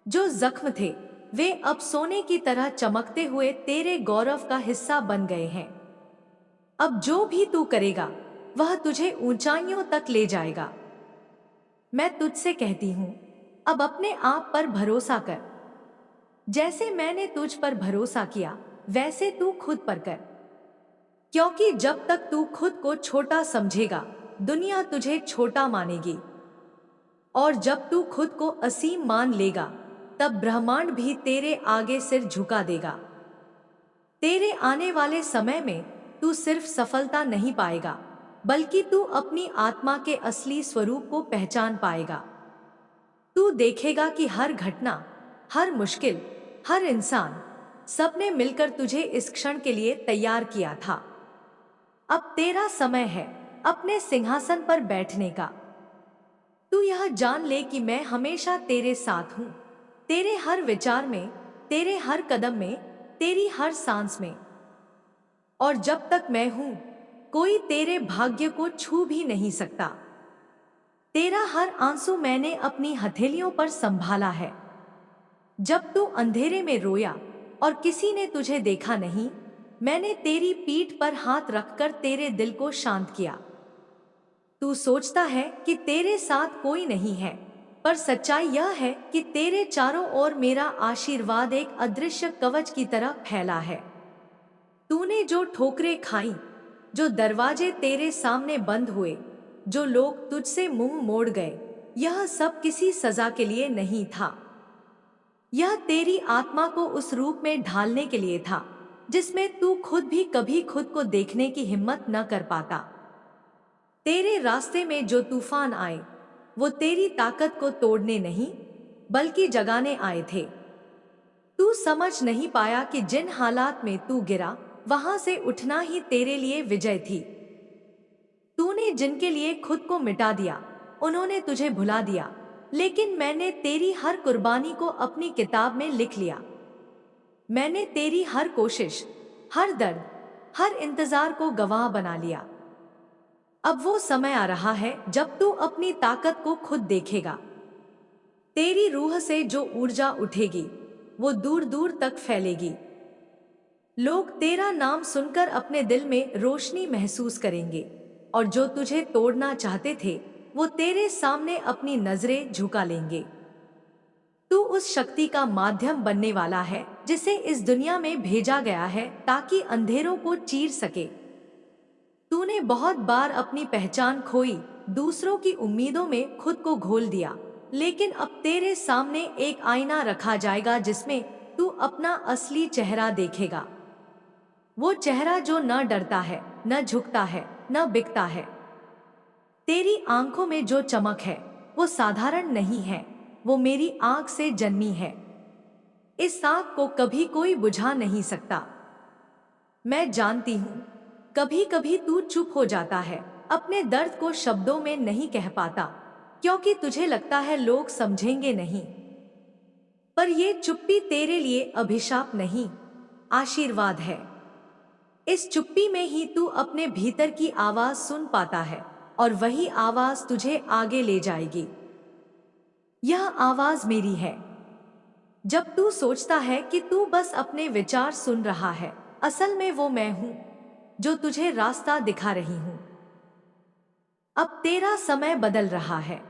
जो जख्म थे वे अब सोने की तरह चमकते हुए तेरे गौरव का हिस्सा बन गए हैं। अब जो भी तू करेगा वह तुझे ऊंचाइयों तक ले जाएगा। मैं तुझसे कहती हूं, अब अपने आप पर भरोसा कर। जैसे मैंने तुझ पर भरोसा किया वैसे तू खुद पर कर, क्योंकि जब तक तू खुद को छोटा समझेगा दुनिया तुझे छोटा मानेगी, और जब तू खुद को असीम मान लेगा तब ब्रह्मांड भी तेरे आगे सिर झुका देगा। तेरे आने वाले समय में तू सिर्फ सफलता नहीं पाएगा बल्कि तू अपनी आत्मा के असली स्वरूप को पहचान पाएगा। तू देखेगा कि हर घटना, हर मुश्किल, हर इंसान, सबने मिलकर तुझे इस क्षण के लिए तैयार किया था। अब तेरा समय है अपने सिंहासन पर बैठने का। तू यह जान ले कि मैं हमेशा तेरे साथ हूं, तेरे हर विचार में, तेरे हर कदम में, तेरी हर सांस में। और जब तक मैं हूं, कोई तेरे भाग्य को छू भी नहीं सकता। तेरा हर आंसू मैंने अपनी हथेलियों पर संभाला है। जब तू अंधेरे में रोया और किसी ने तुझे देखा नहीं, मैंने तेरी पीठ पर हाथ रखकर तेरे दिल को शांत किया। तू सोचता है कि तेरे साथ कोई नहीं है, पर सच्चाई यह है कि तेरे चारों ओर मेरा आशीर्वाद एक अदृश्य कवच की तरह फैला है। तूने जो ठोकरें खाई, जो दरवाजे तेरे सामने बंद हुए, जो लोग तुझसे मुंह मोड़ गए, यह सब किसी सजा के लिए नहीं था। यह तेरी आत्मा को उस रूप में ढालने के लिए था जिसमें तू खुद भी कभी खुद को देखने की हिम्मत न कर पाता। तेरे रास्ते में जो तूफान आए, वो तेरी ताकत को तोड़ने नहीं, बल्कि जगाने आए थे। तू समझ नहीं पाया कि जिन हालात में तू गिरा, वहां से उठना ही तेरे लिए विजय थी। तूने जिनके लिए खुद को मिटा दिया, उन्होंने तुझे भुला दिया, लेकिन मैंने तेरी हर कुर्बानी को अपनी किताब में लिख लिया। मैंने तेरी हर कोशिश, हर दर्द, हर इंतजार को गवाह बना लिया। अब वो समय आ रहा है जब तू अपनी ताकत को खुद देखेगा। तेरी रूह से जो ऊर्जा उठेगी, वो दूर दूर तक फैलेगी। लोग तेरा नाम सुनकर अपने दिल में रोशनी महसूस करेंगे, और जो तुझे तोड़ना चाहते थे, वो तेरे सामने अपनी नजरें झुका लेंगे। तू उस शक्ति का माध्यम बनने वाला है जिसे इस दुनिया में भेजा गया है ताकि अंधेरों को चीर सके। तूने बहुत बार अपनी पहचान खोई, दूसरों की उम्मीदों में खुद को घोल दिया, लेकिन अब तेरे सामने एक आईना रखा जाएगा जिसमें तू अपना असली चेहरा देखेगा। वो चेहरा जो न डरता है, न झुकता है, न बिकता है। तेरी आंखों में जो चमक है, वो साधारण नहीं है, वो मेरी आंख से जन्मी है। इस आग को कभी कोई बुझा नहीं सकता। मैं जानती हूँ, कभी कभी तू चुप हो जाता है, अपने दर्द को शब्दों में नहीं कह पाता, क्योंकि तुझे लगता है लोग समझेंगे नहीं। पर ये चुप्पी तेरे लिए अभिशाप नहीं, आशीर्वाद है। इस चुप्पी में ही तू अपने भीतर की आवाज सुन पाता है, और वही आवाज तुझे आगे ले जाएगी। यह आवाज मेरी है। जब तू सोचता है कि तू बस अपने विचार सुन रहा है, असल में वो मैं हूं जो तुझे रास्ता दिखा रही हूं। अब तेरा समय बदल रहा है।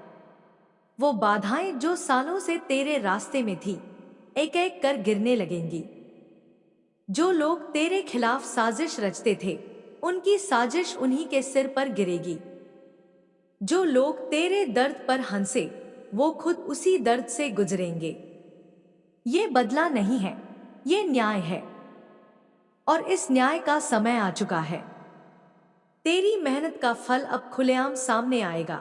वो बाधाएं जो सालों से तेरे रास्ते में थी, एक एक कर गिरने लगेंगी। जो लोग तेरे खिलाफ साजिश रचते थे, उनकी साजिश उन्हीं के सिर पर गिरेगी। जो लोग तेरे दर्द पर हंसे, वो खुद उसी दर्द से गुजरेंगे। ये बदला नहीं है, ये न्याय है, और इस न्याय का समय आ चुका है। तेरी मेहनत का फल अब खुलेआम सामने आएगा।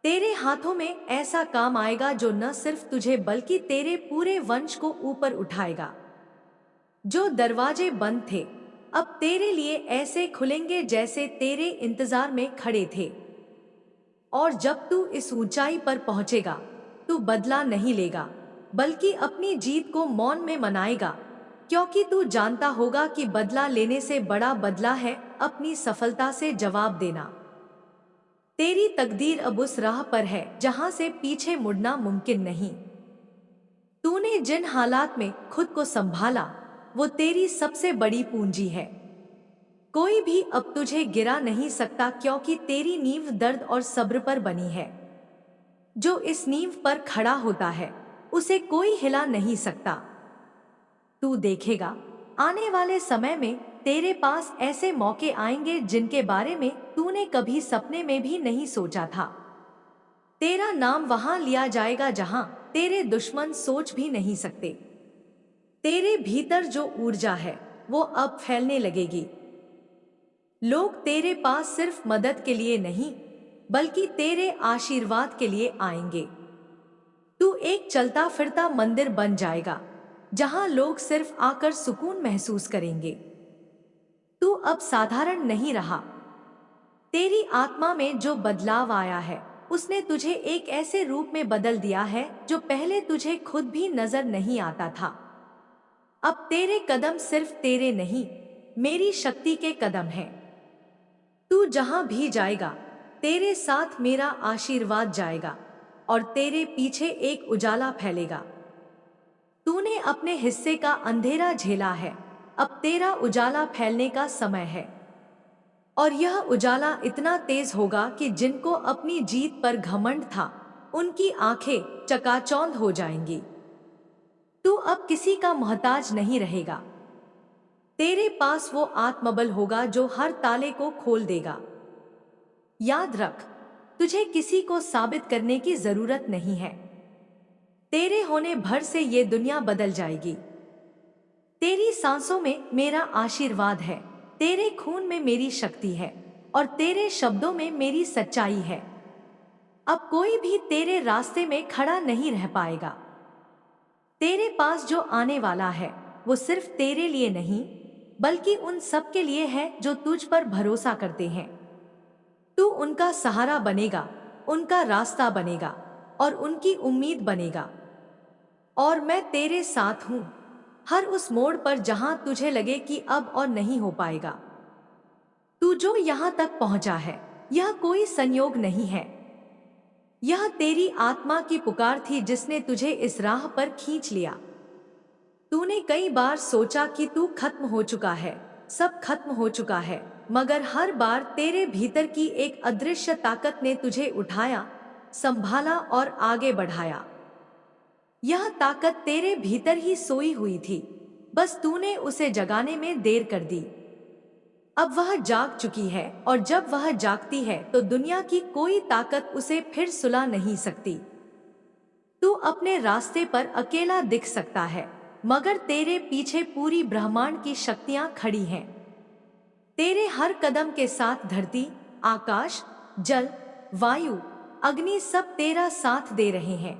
तेरे हाथों में ऐसा काम आएगा जो न सिर्फ तुझे बल्कि तेरे पूरे वंश को ऊपर उठाएगा। जो दरवाजे बंद थे, अब तेरे लिए ऐसे खुलेंगे जैसे तेरे इंतजार में खड़े थे। और जब तू इस ऊंचाई पर पहुंचेगा, तू बदला नहीं लेगा, बल्कि अपनी जीत को मौन में मनाएगा, क्योंकि तू जानता होगा कि बदला लेने से बड़ा बदला है अपनी सफलता से जवाब देना। तेरी तकदीर अब उस राह पर है जहां से पीछे मुड़ना मुमकिन नहीं। तूने जिन हालात में खुद को संभाला, वो तेरी सबसे बड़ी पूंजी है। कोई भी अब तुझे गिरा नहीं सकता, क्योंकि तेरी नींव दर्द और सब्र पर बनी है। जो इस नींव पर खड़ा होता है, उसे कोई हिला नहीं सकता। तू देखेगा, आने वाले समय में तेरे पास ऐसे मौके आएंगे जिनके बारे में तूने कभी सपने में भी नहीं सोचा था। तेरा नाम वहां लिया जाएगा जहां तेरे दुश्मन सोच भी नहीं सकते। तेरे भीतर जो ऊर्जा है, वो अब फैलने लगेगी। लोग तेरे पास सिर्फ मदद के लिए नहीं, बल्कि तेरे आशीर्वाद के लिए आएंगे। तू एक चलता फिरता मंदिर बन जाएगा, जहां लोग सिर्फ आकर सुकून महसूस करेंगे। तू अब साधारण नहीं रहा। तेरी आत्मा में जो बदलाव आया है, उसने तुझे एक ऐसे रूप में बदल दिया है जो पहले तुझे खुद भी नजर नहीं आता था। अब तेरे कदम सिर्फ तेरे नहीं, मेरी शक्ति के कदम हैं। तू जहां भी जाएगा, तेरे साथ मेरा आशीर्वाद जाएगा, और तेरे पीछे एक उजाला फैलेगा। तूने अपने हिस्से का अंधेरा झेला है, अब तेरा उजाला फैलने का समय है। और यह उजाला इतना तेज होगा कि जिनको अपनी जीत पर घमंड था, उनकी आंखें चकाचौंध हो जाएंगी। तू अब किसी का मोहताज नहीं रहेगा। तेरे पास वो आत्मबल होगा जो हर ताले को खोल देगा। याद रख, तुझे किसी को साबित करने की जरूरत नहीं है। तेरे होने भर से ये दुनिया बदल जाएगी। तेरी सांसों में मेरा आशीर्वाद है, तेरे खून में मेरी शक्ति है और तेरे शब्दों में मेरी सच्चाई है। अब कोई भी तेरे रास्ते में खड़ा नहीं रह पाएगा। तेरे पास जो आने वाला है वो सिर्फ तेरे लिए नहीं, बल्कि उन सब के लिए है जो तुझ पर भरोसा करते हैं। तू उनका सहारा बनेगा, उनका रास्ता बनेगा और उनकी उम्मीद बनेगा। और मैं तेरे साथ हूं, हर उस मोड़ पर जहां तुझे लगे कि अब और नहीं हो पाएगा। तू जो यहां तक पहुंचा है, यह कोई संयोग नहीं है। यह तेरी आत्मा की पुकार थी जिसने तुझे इस राह पर खींच लिया। तूने कई बार सोचा कि तू खत्म हो चुका है, सब खत्म हो चुका है, मगर हर बार तेरे भीतर की एक अदृश्य ताकत ने तुझे उठाया, संभाला और आगे बढ़ाया। यह ताकत तेरे भीतर ही सोई हुई थी, बस तूने उसे जगाने में देर कर दी। अब वह जाग चुकी है और जब वह जागती है तो दुनिया की कोई ताकत उसे फिर सुला नहीं सकती। तू अपने रास्ते पर अकेला दिख सकता है, मगर तेरे पीछे पूरी ब्रह्मांड की शक्तियां खड़ी हैं। तेरे हर कदम के साथ धरती, आकाश, जल, वायु, अग्नि सब तेरा साथ दे रहे हैं।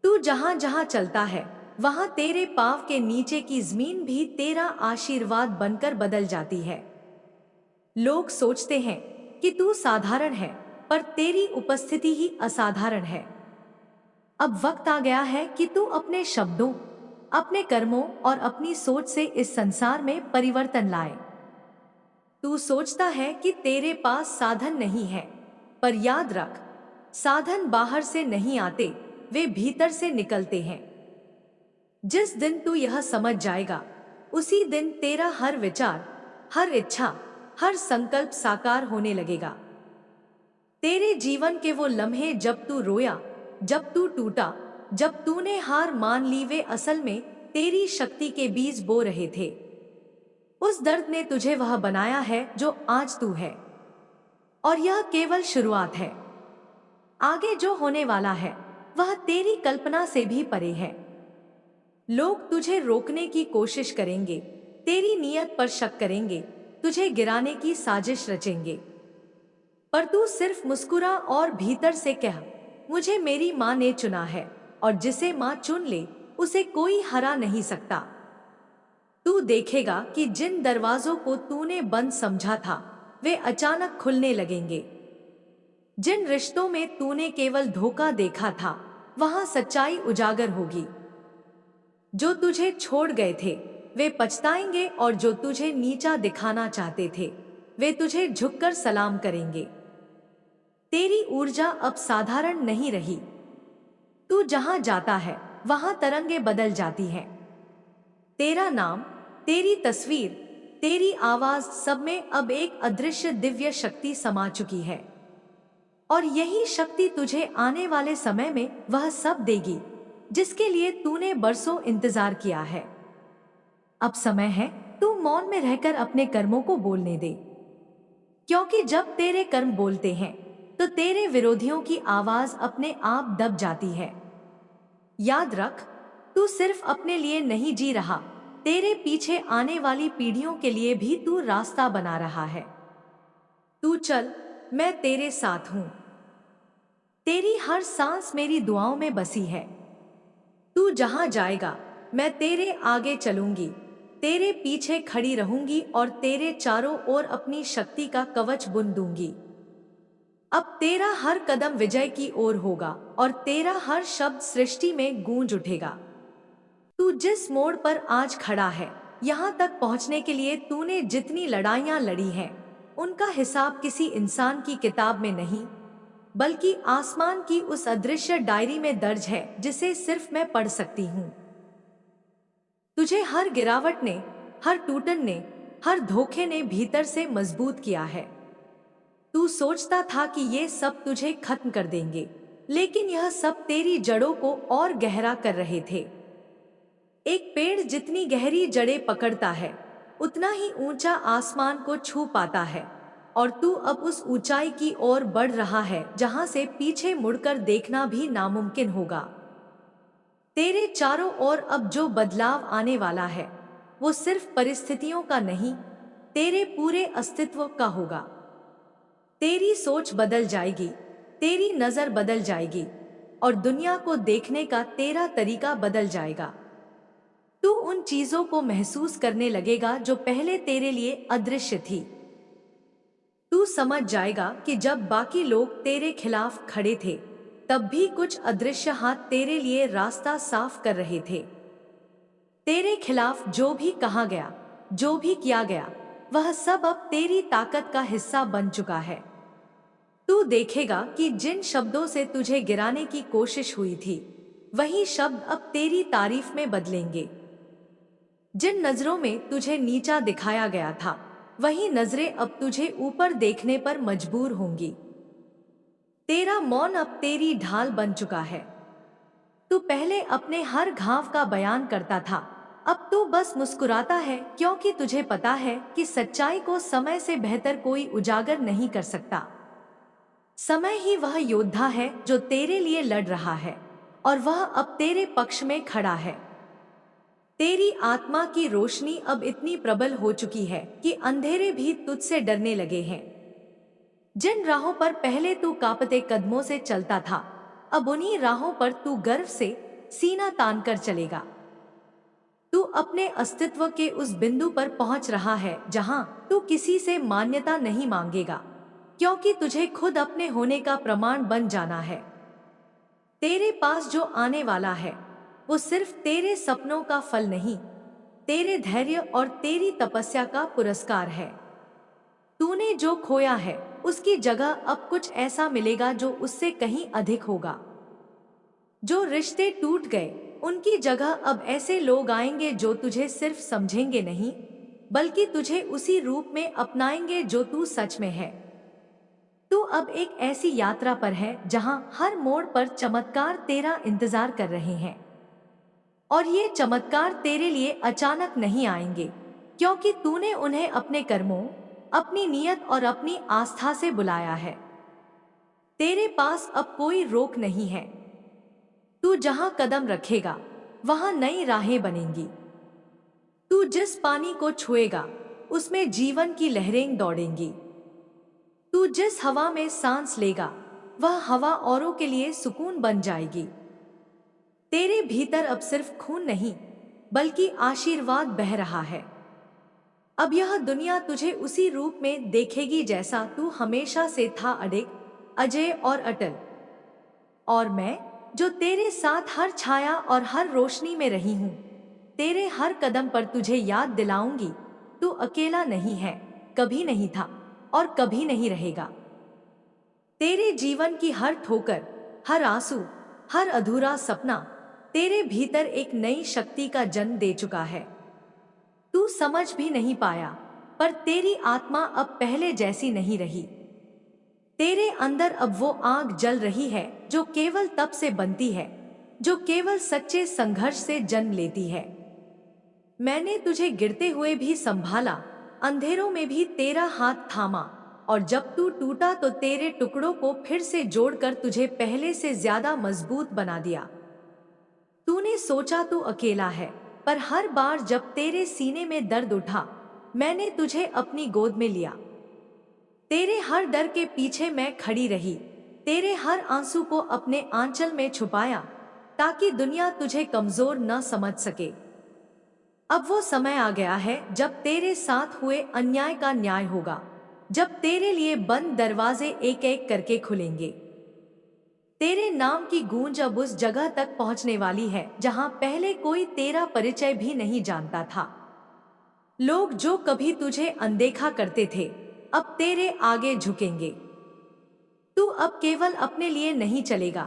तू जहां जहां चलता है, वहां तेरे पांव के नीचे की जमीन भी तेरा आशीर्वाद बनकर बदल जाती है। लोग सोचते हैं कि तू साधारण है, पर तेरी उपस्थिति ही असाधारण है। अब वक्त आ गया है कि तू अपने शब्दों, अपने कर्मों और अपनी सोच से इस संसार में परिवर्तन लाए। तू सोचता है कि तेरे पास साधन नहीं है, पर याद रख, साधन बाहर से नहीं आते, वे भीतर से निकलते हैं। जिस दिन तू यह समझ जाएगा, उसी दिन तेरा हर विचार, हर इच्छा, हर संकल्प साकार होने लगेगा। तेरे जीवन के वो लम्हे जब तू रोया, जब तू टूटा, जब तूने हार मान ली, वे असल में तेरी शक्ति के बीज बो रहे थे। उस दर्द ने तुझे वह बनाया है जो आज तू है। और यह केवल शुरुआत है। आगे जो होने वाला है वह तेरी कल्पना से भी परे है। लोग तुझे रोकने की कोशिश करेंगे, तेरी नीयत पर शक करेंगे, तुझे गिराने की साजिश रचेंगे, पर तू सिर्फ मुस्कुरा और भीतर से कह, मुझे मेरी माँ ने चुना है और जिसे माँ चुन ले उसे कोई हरा नहीं सकता। तू देखेगा कि जिन दरवाजों को तूने बंद समझा था, वे अचानक खुलने लगेंगे। जिन रिश्तों में तूने केवल धोखा देखा था, वहां सच्चाई उजागर होगी। जो तुझे छोड़ गए थे, वे पछताएंगे और जो तुझे नीचा दिखाना चाहते थे, वे तुझे झुककर सलाम करेंगे। तेरी ऊर्जा अब साधारण नहीं रही। तू जहां जाता है, वहां तरंगे बदल जाती हैं। तेरा नाम, तेरी तस्वीर, तेरी आवाज, सब में अब एक अदृश्य दिव्य शक्ति समा चुकी है। और यही शक्ति तुझे आने वाले समय में वह सब देगी जिसके लिए तूने बरसों इंतजार किया है। अब समय है तू मौन में रहकर अपने कर्मों को बोलने दे, क्योंकि जब तेरे कर्म बोलते हैं तो तेरे विरोधियों की आवाज अपने आप दब जाती है। याद रख, तू सिर्फ अपने लिए नहीं जी रहा, तेरे पीछे आने वाली पीढ़ियों के लिए भी तू रास्ता बना रहा है। तू चल, मैं तेरे साथ हूं। तेरी हर सांस मेरी दुआओं में बसी है। तू जहां जाएगा, मैं तेरे आगे चलूंगी, तेरे पीछे खड़ी रहूंगी और तेरे चारों ओर अपनी शक्ति का कवच बुन दूंगी। अब तेरा हर कदम विजय की ओर होगा और तेरा हर शब्द सृष्टि में गूंज उठेगा। तू जिस मोड़ पर आज खड़ा है, यहाँ तक पहुँचने के लिए तूने जितनी लड़ाइयाँ लड़ी हैं, उनका हिसाब किसी इंसान की किताब में नहीं, बल्कि आसमान की उस अदृश्य डायरी में दर्ज है जिसे सिर्फ मैं पढ़ सकती हूँ। तुझे हर गिरावट ने, हर टूटन ने, हर धोखे ने भीतर से मजबूत किया है। तू सोचता था कि ये सब तुझे खत्म कर देंगे, लेकिन यह सब तेरी जड़ों को और गहरा कर रहे थे। एक पेड़ जितनी गहरी जड़ें पकड़ता है, उतना ही ऊंचा आसमान को छू पाता है। और तू अब उस ऊंचाई की ओर बढ़ रहा है जहां से पीछे मुड़कर देखना भी नामुमकिन होगा। तेरे चारों ओर अब जो बदलाव आने वाला है, वो सिर्फ परिस्थितियों का नहीं, तेरे पूरे अस्तित्व का होगा। तेरी सोच बदल जाएगी, तेरी नजर बदल जाएगी, और दुनिया को देखने का तेरा तरीका बदल जाएगा। तू उन चीजों को महसूस करने लगेगा जो पहले तेरे लिए अदृश्य थी। तू समझ जाएगा कि जब बाकी लोग तेरे खिलाफ खड़े थे, तब भी कुछ अदृश्य हाथ तेरे लिए रास्ता साफ कर रहे थे। तेरे खिलाफ जो भी कहा गया, जो भी किया गया, वह सब अब तेरी ताकत का हिस्सा बन चुका है। तू देखेगा कि जिन शब्दों से तुझे गिराने की कोशिश हुई थी, वही शब्द अब तेरी तारीफ में बदलेंगे। जिन नजरों में तुझे नीचा दिखाया गया था, वही नजरें अब तुझे ऊपर देखने पर मजबूर होंगी। तेरा मौन अब तेरी ढाल बन चुका है। तू पहले अपने हर घाव का बयान करता था, अब तू बस मुस्कुराता है, क्योंकि तुझे पता है कि सच्चाई को समय से बेहतर कोई उजागर नहीं कर सकता। समय ही वह योद्धा है जो तेरे लिए लड़ रहा है, और वह अब तेरे पक्ष में खड़ा है। तेरी आत्मा की रोशनी अब इतनी प्रबल हो चुकी है कि अंधेरे भी तुझसे डरने लगे हैं। जिन राहों पर पहले तू कांपते कदमों से चलता था, अब उन्हीं राहों पर तू गर्व से सीना तान कर चलेगा। तू अपने अस्तित्व के उस बिंदु पर पहुंच रहा है जहां तू किसी से मान्यता नहीं मांगेगा, क्योंकि तुझे खुद अपने होने का प्रमाण बन जाना है। तेरे पास जो आने वाला है, वो सिर्फ तेरे सपनों का फल नहीं, तेरे धैर्य और तेरी तपस्या का पुरस्कार है। तूने जो खोया है, उसकी जगह अब कुछ ऐसा मिलेगा जो उससे कहीं अधिक होगा। जो रिश्ते टूट गए, उनकी जगह अब ऐसे लोग आएंगे जो तुझे सिर्फ समझेंगे नहीं, बल्कि तुझे उसी रूप में अपनाएंगे जो तू सच में है। तू अब एक ऐसी यात्रा पर है जहां हर मोड़ पर चमत्कार तेरा इंतजार कर रहे हैं। और ये चमत्कार तेरे लिए अचानक नहीं आएंगे, क्योंकि तूने उन्हें अपने कर्मों, अपनी नीयत और अपनी आस्था से बुलाया है। तेरे पास अब कोई रोक नहीं है। तू जहां कदम रखेगा, वहां नई राहें बनेंगी। तू जिस पानी को छुएगा, उसमें जीवन की लहरें दौड़ेंगी। तू जिस हवा में सांस लेगा, वह हवा औरों के लिए सुकून बन जाएगी। तेरे भीतर अब सिर्फ खून नहीं, बल्कि आशीर्वाद बह रहा है। अब यह दुनिया तुझे उसी रूप में देखेगी जैसा तू हमेशा से था, अडिग, अजय और अटल। और मैं, जो तेरे साथ हर छाया और हर रोशनी में रही हूं, तेरे हर कदम पर तुझे याद दिलाऊंगी, तू अकेला नहीं है, कभी नहीं था और कभी नहीं रहेगा। तेरे जीवन की हर ठोकर, हर आंसू, हर अधूरा सपना तेरे भीतर एक नई शक्ति का जन्म दे चुका है। तू समझ भी नहीं पाया, पर तेरी आत्मा अब पहले जैसी नहीं रही। तेरे अंदर अब वो आग जल रही है जो केवल तप से बनती है, जो केवल सच्चे संघर्ष से जन्म लेती है। मैंने तुझे गिरते हुए भी संभाला, अंधेरों में भी तेरा हाथ थामा, और जब तू टूटा तो तेरे टुकड़ों को फिर से जोड़कर तुझे पहले से ज्यादा मजबूत बना दिया। तूने सोचा तू अकेला है, पर हर बार जब तेरे सीने में दर्द उठा, मैंने तुझे अपनी गोद में लिया। तेरे हर डर के पीछे मैं खड़ी रही, तेरे हर आंसू को अपने आंचल में छुपाया, ताकि दुनिया तुझे कमजोर न समझ सके। अब वो समय आ गया है जब तेरे साथ हुए अन्याय का न्याय होगा, जब तेरे लिए बंद दरवाजे एक एक करके खुलेंगे। तेरे नाम की गूंज अब उस जगह तक पहुंचने वाली है जहां पहले कोई तेरा परिचय भी नहीं जानता था। लोग जो कभी तुझे अनदेखा करते थे, अब तेरे आगे झुकेंगे। तू अब केवल अपने लिए नहीं चलेगा,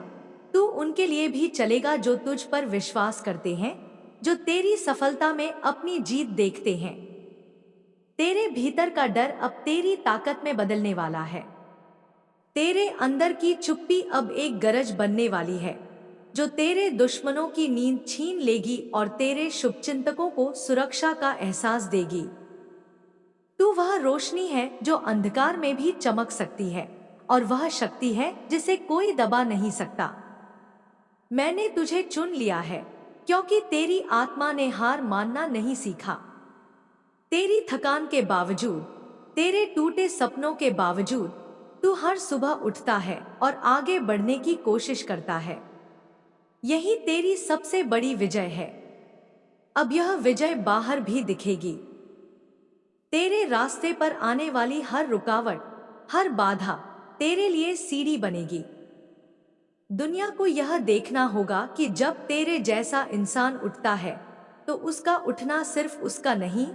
तू उनके लिए भी चलेगा जो तुझ पर विश्वास करते हैं, जो तेरी सफलता में अपनी जीत देखते हैं। तेरे भीतर का डर अब तेरी ताकत में बदलने वाला है। तेरे अंदर की चुप्पी अब एक गरज बनने वाली है, जो तेरे दुश्मनों की नींद छीन लेगी और तेरे शुभचिंतकों को सुरक्षा का एहसास देगी। तू वह रोशनी है जो अंधकार में भी चमक सकती है, और वह शक्ति है जिसे कोई दबा नहीं सकता। मैंने तुझे चुन लिया है, क्योंकि तेरी आत्मा ने हार मानना नहीं सीखा। तेरी थकान के बावजूद, तेरे टूटे सपनों के बावजूद, तू हर सुबह उठता है और आगे बढ़ने की कोशिश करता है। यही तेरी सबसे बड़ी विजय है। अब यह विजय बाहर भी दिखेगी। तेरे रास्ते पर आने वाली हर रुकावट, हर बाधा तेरे लिए सीढ़ी बनेगी। दुनिया को यह देखना होगा कि जब तेरे जैसा इंसान उठता है, तो उसका उठना सिर्फ उसका नहीं,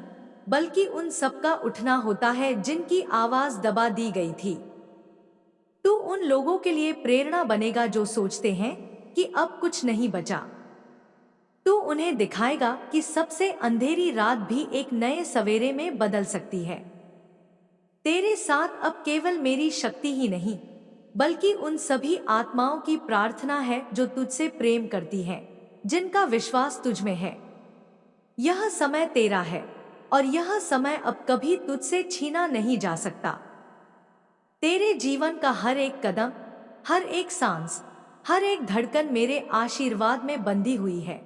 बल्कि उन सबका उठना होता है जिनकी आवाज दबा दी गई थी। तू उन लोगों के लिए प्रेरणा बनेगा जो सोचते हैं कि अब कुछ नहीं बचा। तू उन्हें दिखाएगा कि सबसे अंधेरी रात भी एक नए सवेरे में बदल सकती है। तेरे साथ अब केवल मेरी शक्ति ही नहीं, बल्कि उन सभी आत्माओं की प्रार्थना है जो तुझसे प्रेम करती हैं, जिनका विश्वास तुझ में है। यह समय तेरा है, और यह समय अब कभी तुझसे छीना नहीं जा सकता। तेरे जीवन का हर एक कदम, हर एक सांस, हर एक धड़कन मेरे आशीर्वाद में बंधी हुई है।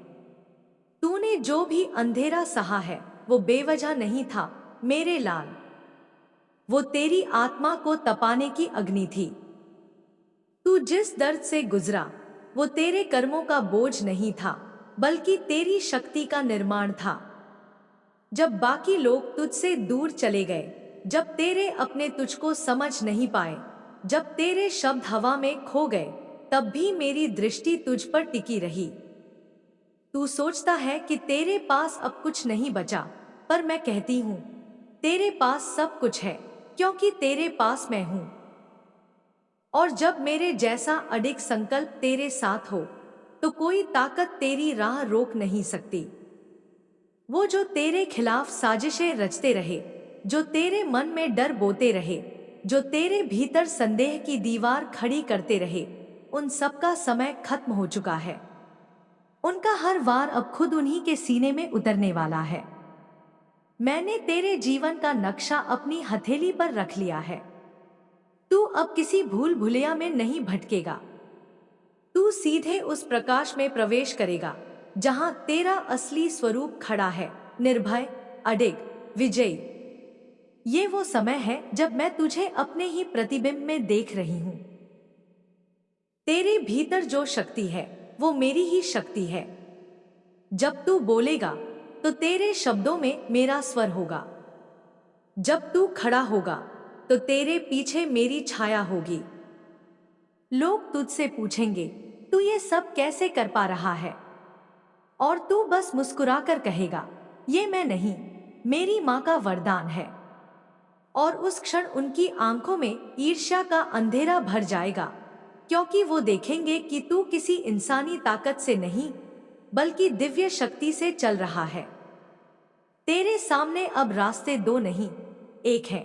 तूने जो भी अंधेरा सहा है, वो बेवजह नहीं था मेरे लाल। वो तेरी आत्मा को तपाने की अग्नि थी। तू जिस दर्द से गुजरा, वो तेरे कर्मों का बोझ नहीं था, बल्कि तेरी शक्ति का निर्माण था। जब बाकी लोग तुझसे दूर चले गए, जब तेरे अपने तुझको समझ नहीं पाए, जब तेरे शब्द हवा में खो गए, तब भी मेरी दृष्टि तुझ पर टिकी रही। तू सोचता है कि तेरे पास अब कुछ नहीं बचा, पर मैं कहती हूँ, तेरे पास सब कुछ है, क्योंकि तेरे पास मैं हूँ। और जब मेरे जैसा अडिग संकल्प तेरे साथ हो, तो कोई ताकत तेरी राह रोक नहीं सकती। वो जो तेरे खिलाफ साजिशें रचते रहे, जो तेरे मन में डर बोते रहे, जो तेरे भीतर संदेह की दीवार खड़ी करते रहे, उन सबका समय खत्म हो चुका है। उनका हर वार अब खुद उन्हीं के सीने में उतरने वाला है। मैंने तेरे जीवन का नक्शा अपनी हथेली पर रख लिया है। तू अब किसी भूल भुलैया में नहीं भटकेगा। तू सीधे उस प्रकाश में प्रवेश करेगा जहां तेरा असली स्वरूप खड़ा है, निर्भय, अडिग, विजयी। ये वो समय है जब मैं तुझे अपने ही प्रतिबिंब में देख रही हूं। तेरे भीतर जो शक्ति है, वो मेरी ही शक्ति है। जब तू बोलेगा, तो तेरे शब्दों में मेरा स्वर होगा। जब तू खड़ा होगा, तो तेरे पीछे मेरी छाया होगी। लोग तुझसे पूछेंगे, तू ये सब कैसे कर पा रहा है? और तू बस मुस्कुराकर कहेगा, ये मैं नहीं, मेरी माँ का वरदान है। और उस क्षण उनकी आंखों में ईर्ष्या का अंधेरा भर जाएगा, क्योंकि वो देखेंगे कि तू किसी इंसानी ताकत से नहीं, बल्कि दिव्य शक्ति से चल रहा है। तेरे सामने अब रास्ते दो नहीं, एक है।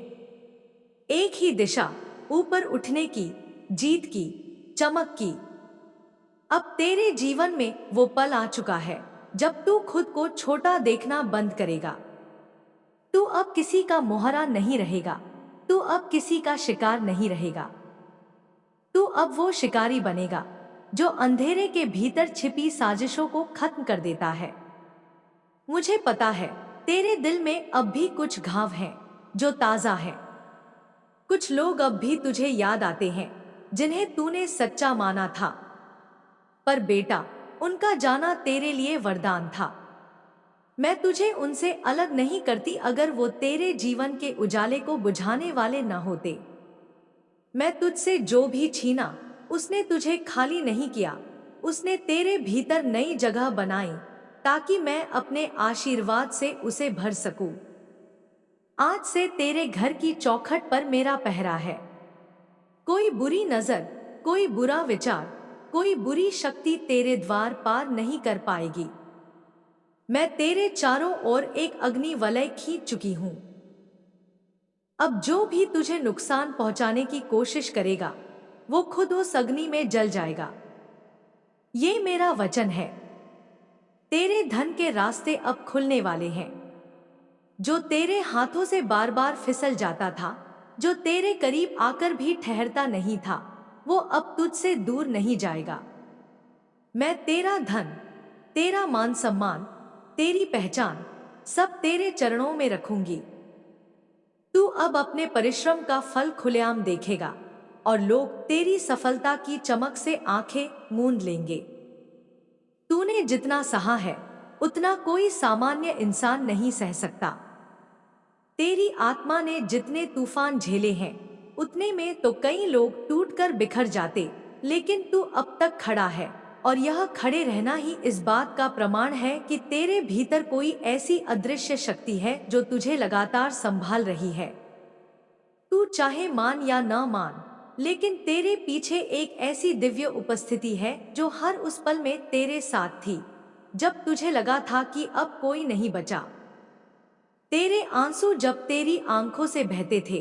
एक ही दिशा, ऊपर उठने की, जीत की, चमक की। अब तेरे जीवन में वो पल आ चुका है जब तू खुद को छोटा देखना बंद करेगा। तू अब किसी का मोहरा नहीं रहेगा। तू अब किसी का शिकार नहीं रहेगा। तू अब वो शिकारी बनेगा जो अंधेरे के भीतर छिपी साजिशों को खत्म कर देता है। मुझे पता है, तेरे दिल में अब भी कुछ घाव हैं जो ताजा है। कुछ लोग अब भी तुझे याद आते हैं, जिन्हें तूने सच्चा माना था। पर बेटा, उनका जाना तेरे लिए वरदान था। मैं तुझे उनसे अलग नहीं करती अगर वो तेरे जीवन के उजाले को बुझाने वाले न होते। मैं तुझसे जो भी छीना, उसने तुझे खाली नहीं किया, उसने तेरे भीतर नई जगह बनाई, ताकि मैं अपने आशीर्वाद से उसे भर सकूं। आज से तेरे घर की चौखट पर मेरा पहरा है। कोई बुरी नजर, कोई बुरा विचार, कोई बुरी शक्ति तेरे द्वार पार नहीं कर पाएगी। मैं तेरे चारों ओर एक अग्नि वलय खींच चुकी हूं। अब जो भी तुझे नुकसान पहुंचाने की कोशिश करेगा वो खुद उस अग्नि में जल जाएगा। ये मेरा वचन है। तेरे धन के रास्ते अब खुलने वाले हैं। जो तेरे हाथों से बार बार फिसल जाता था, जो तेरे करीब आकर भी ठहरता नहीं था, वो अब तुझसे दूर नहीं जाएगा। मैं तेरा धन, तेरा मान सम्मान, तेरी पहचान सब तेरे चरणों में रखूंगी। तू अब अपने परिश्रम का फल खुलेआम देखेगा और लोग तेरी सफलता की चमक से आंखें मूंद लेंगे। तूने जितना सहा है उतना कोई सामान्य इंसान नहीं सह सकता। तेरी आत्मा ने जितने तूफान झेले हैं उतने में तो कई लोग टूटकर बिखर जाते, लेकिन तू अब तक खड़ा है और यह खड़े रहना ही इस बात का प्रमाण है कि तेरे भीतर कोई ऐसी अदृश्य शक्ति है जो तुझे लगातार संभाल रही है। तू चाहे मान या न मान, लेकिन तेरे पीछे एक ऐसी दिव्य उपस्थिति है जो हर उस पल में तेरे साथ थी जब तुझे लगा था कि अब कोई नहीं बचा। तेरे आंसू जब तेरी आंखों से बहते थे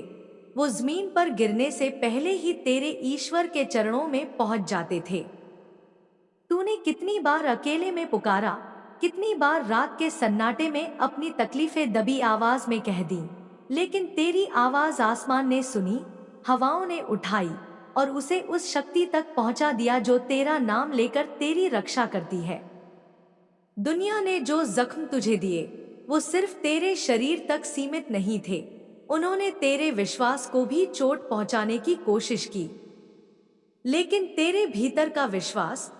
वो जमीन पर गिरने से पहले ही तेरे ईश्वर के चरणों में पहुंच जाते थे। तूने कितनी बार अकेले में पुकारा, कितनी बार रात के सन्नाटे में अपनी तकलीफें दबी आवाज में कह दी, लेकिन तेरी आवाज आसमान ने सुनी, हवाओं ने उठाई और उसे उस शक्ति तक पहुंचा दिया जो तेरा नाम लेकर तेरी रक्षा करती है। दुनिया ने जो जख्म तुझे दिए वो सिर्फ तेरे शरीर तक सीमित नहीं थे, उन्होंने तेरे विश्वास को भी चोट पहुंचाने की कोशिश की। लेकिन तेरे भीतर का विश्वास,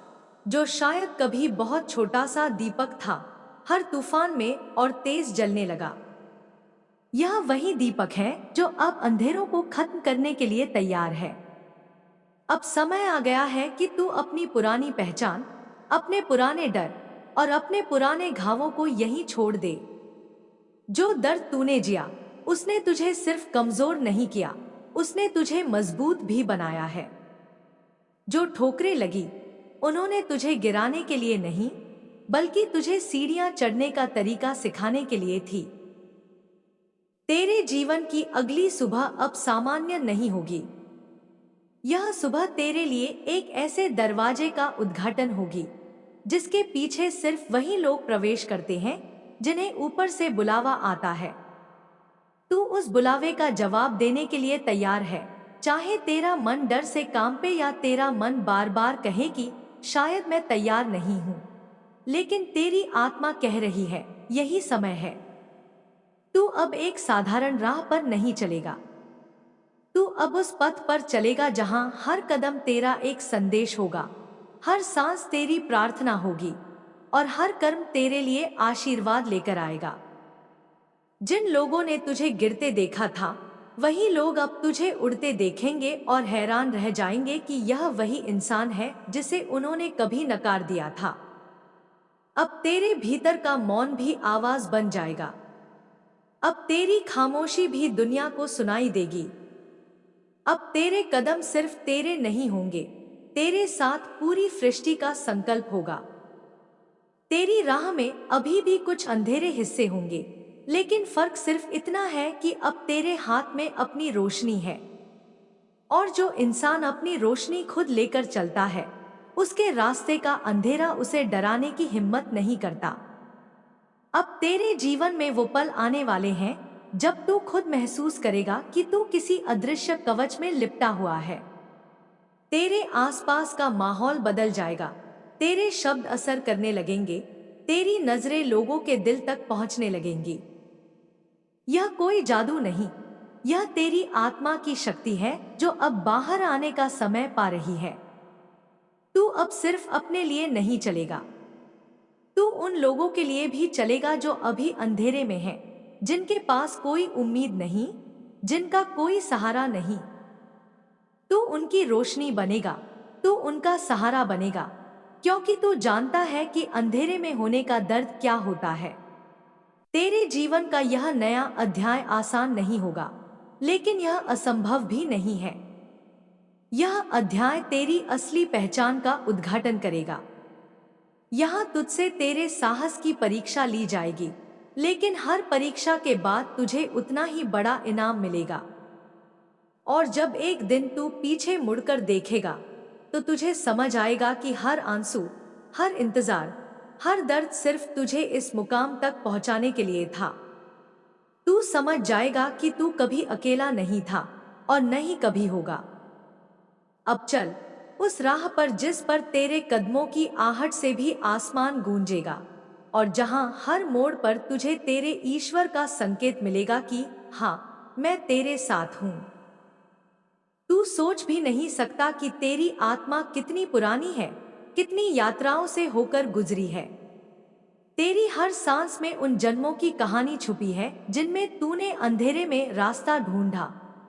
जो शायद कभी बहुत छोटा सा दीपक था, हर तूफान में और तेज जलने लगा। यह वही दीपक है जो अब अंधेरों को खत्म करने के लिए तैयार है। अब समय आ गया है कि तू अपनी पुरानी पहचान, अपने पुराने डर और अपने पुराने घावों को यहीं छोड़ दे। जो दर्द तूने जिया उसने तुझे सिर्फ कमजोर नहीं किया, उसने तुझे मजबूत भी बनाया है। जो ठोकरें लगी उन्होंने तुझे गिराने के लिए नहीं, बल्कि तुझे सीढ़ियां चढ़ने का तरीका सिखाने के लिए थी। तेरे जीवन की अगली सुबह अब सामान्य नहीं होगी। यह सुबह तेरे लिए एक ऐसे दरवाजे का उद्घाटन होगी जिसके पीछे सिर्फ वही लोग प्रवेश करते हैं जिन्हें ऊपर से बुलावा आता है। तू उस बुलावे का जवाब देने के लिए तैयार है, चाहे तेरा मन डर से कांपे या तेरा मन बार बार कहे कि शायद मैं तैयार नहीं हूं। लेकिन तेरी आत्मा कह रही है यही समय है। तू अब एक साधारण राह पर नहीं चलेगा, तू अब उस पथ पर चलेगा जहां हर कदम तेरा एक संदेश होगा, हर सांस तेरी प्रार्थना होगी और हर कर्म तेरे लिए आशीर्वाद लेकर आएगा। जिन लोगों ने तुझे गिरते देखा था वही लोग अब तुझे उड़ते देखेंगे और हैरान रह जाएंगे कि यह वही इंसान है जिसे उन्होंने कभी नकार दिया था। अब तेरे भीतर का मौन भी आवाज बन जाएगा। अब तेरी खामोशी भी दुनिया को सुनाई देगी। अब तेरे कदम सिर्फ तेरे नहीं होंगे, तेरे साथ पूरी सृष्टि का संकल्प होगा। तेरी राह में अभी भी कुछ अंधेरे हिस्से होंगे, लेकिन फर्क सिर्फ इतना है कि अब तेरे हाथ में अपनी रोशनी है। और जो इंसान अपनी रोशनी खुद लेकर चलता है उसके रास्ते का अंधेरा उसे डराने की हिम्मत नहीं करता। अब तेरे जीवन में वो पल आने वाले हैं जब तू खुद महसूस करेगा कि तू किसी अदृश्य कवच में लिपटा हुआ है। तेरे आसपास का माहौल बदल जाएगा, तेरे शब्द असर करने लगेंगे, तेरी नजरें लोगों के दिल तक पहुंचने लगेंगी। यह कोई जादू नहीं, यह तेरी आत्मा की शक्ति है जो अब बाहर आने का समय पा रही है। तू अब सिर्फ अपने लिए नहीं चलेगा, तू उन लोगों के लिए भी चलेगा जो अभी अंधेरे में हैं, जिनके पास कोई उम्मीद नहीं, जिनका कोई सहारा नहीं। तू उनकी रोशनी बनेगा, तू उनका सहारा बनेगा, क्योंकि तू जानता है कि अंधेरे में होने का दर्द क्या होता है। तेरे जीवन का यह नया अध्याय आसान नहीं होगा, लेकिन यह असंभव भी नहीं है। यह अध्याय तेरी असली पहचान का उद्घाटन करेगा। यहाँ तुझसे तेरे साहस की परीक्षा ली जाएगी, लेकिन हर परीक्षा के बाद तुझे उतना ही बड़ा इनाम मिलेगा। और जब एक दिन तू पीछे मुड़कर देखेगा तो तुझे समझ आएगा कि हर आंसू, हर इंतजार, हर दर्द सिर्फ तुझे इस मुकाम तक पहुंचाने के लिए था। तू समझ जाएगा कि तू कभी अकेला नहीं था और नहीं कभी होगा। अब चल उस राह पर जिस पर तेरे कदमों की आहट से भी आसमान गूंजेगा, और जहां हर मोड़ पर तुझे तेरे ईश्वर का संकेत मिलेगा कि हाँ, मैं तेरे साथ हूं। तू सोच भी नहीं सकता कि तेरी आत्मा कितनी पुरानी है, कितनी यात्राओं से होकर गुजरी है। तेरी हर सांस में उन जन्मों की कहानी छुपी है जिनमें तूने अंधेरे में रास्ता ढूंढा,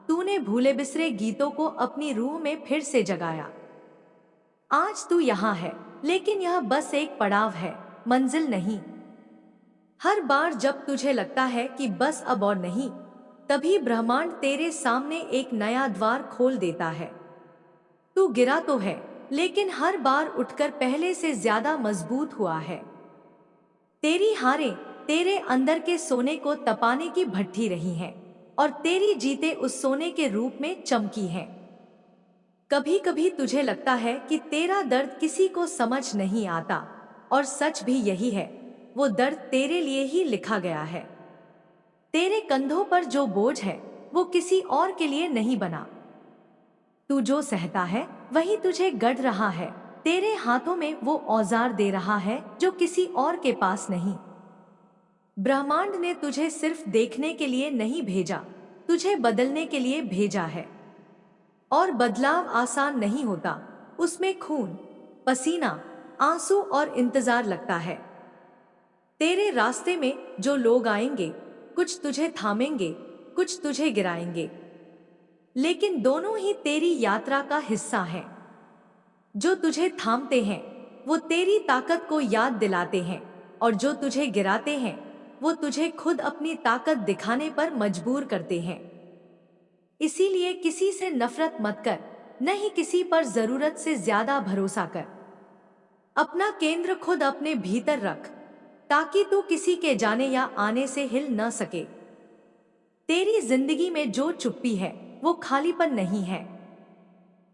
तूने भूले बिसरे गीतों को अपनी रूह में फिर से जगाया। आज तू यहाँ है, लेकिन यह बस एक पड़ाव है, मंजिल नहीं। हर बार जब तुझे लगता है कि बस अब और नहीं, तभी ब्रह्मांड तेरे सामने एक नया द्वार खोल देता है। तू गिरा तो है, लेकिन हर बार उठकर पहले से ज्यादा मजबूत हुआ है। तेरी हारें तेरे अंदर के सोने को तपाने की भट्ठी रही हैं, और तेरी जीते उस सोने के रूप में चमकी हैं। कभी कभी तुझे लगता है कि तेरा दर्द किसी को समझ नहीं आता, और सच भी यही है, वो दर्द तेरे लिए ही लिखा गया है। तेरे कंधों पर जो बोझ है वो किसी और के लिए नहीं बना। तू जो सहता है वही तुझे गढ़ रहा है। तेरे हाथों में वो औजार दे रहा है जो किसी और के पास नहीं। ब्रह्मांड ने तुझे सिर्फ देखने के लिए नहीं भेजा, तुझे बदलने के लिए भेजा है। और बदलाव आसान नहीं होता, उसमें खून, पसीना, आंसू और इंतजार लगता है। तेरे रास्ते में जो लोग आएंगे, कुछ तुझे थामेंगे, कुछ तुझे गिराएंगे, लेकिन दोनों ही तेरी यात्रा का हिस्सा हैं। जो तुझे थामते हैं वो तेरी ताकत को याद दिलाते हैं, और जो तुझे गिराते हैं वो तुझे खुद अपनी ताकत दिखाने पर मजबूर करते हैं। इसीलिए किसी से नफरत मत कर, न ही किसी पर जरूरत से ज्यादा भरोसा कर। अपना केंद्र खुद अपने भीतर रख, ताकि तू किसी के जाने या आने से हिल न सके। तेरी जिंदगी में जो चुप्पी है वो खालीपन नहीं है,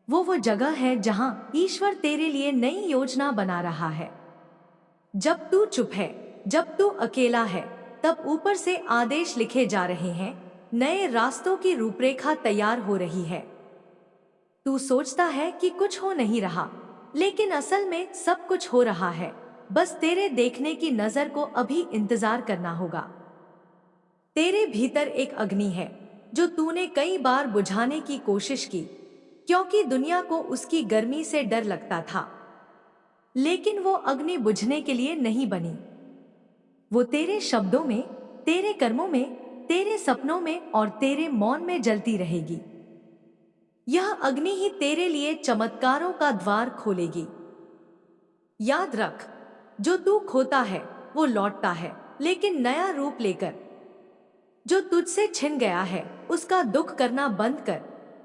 वो जगह है जहां ईश्वर तेरे लिए नई योजना बना रहा है। जब तू चुप है, जब तू अकेला है, तब ऊपर से आदेश लिखे जा रहे हैं, नए रास्तों की रूपरेखा तैयार हो रही है। तू सोचता है कि कुछ हो नहीं रहा, लेकिन असल में सब कुछ हो रहा है। बस तेरे देखने की नजर को अभी इंतजार करना होगा। तेरे भीतर एक अग्नि है जो तूने कई बार बुझाने की कोशिश की, क्योंकि दुनिया को उसकी गर्मी से डर लगता था। लेकिन वो अग्नि बुझने के लिए नहीं बनी। वो तेरे शब्दों में, तेरे कर्मों में, तेरे सपनों में और तेरे मौन में जलती रहेगी। यह अग्नि ही तेरे लिए चमत्कारों का द्वार खोलेगी। याद रख, जो तू खोता है वो लौटता है, लेकिन नया रूप लेकर। जो तुझसे छिन गया है उसका दुख करना बंद कर,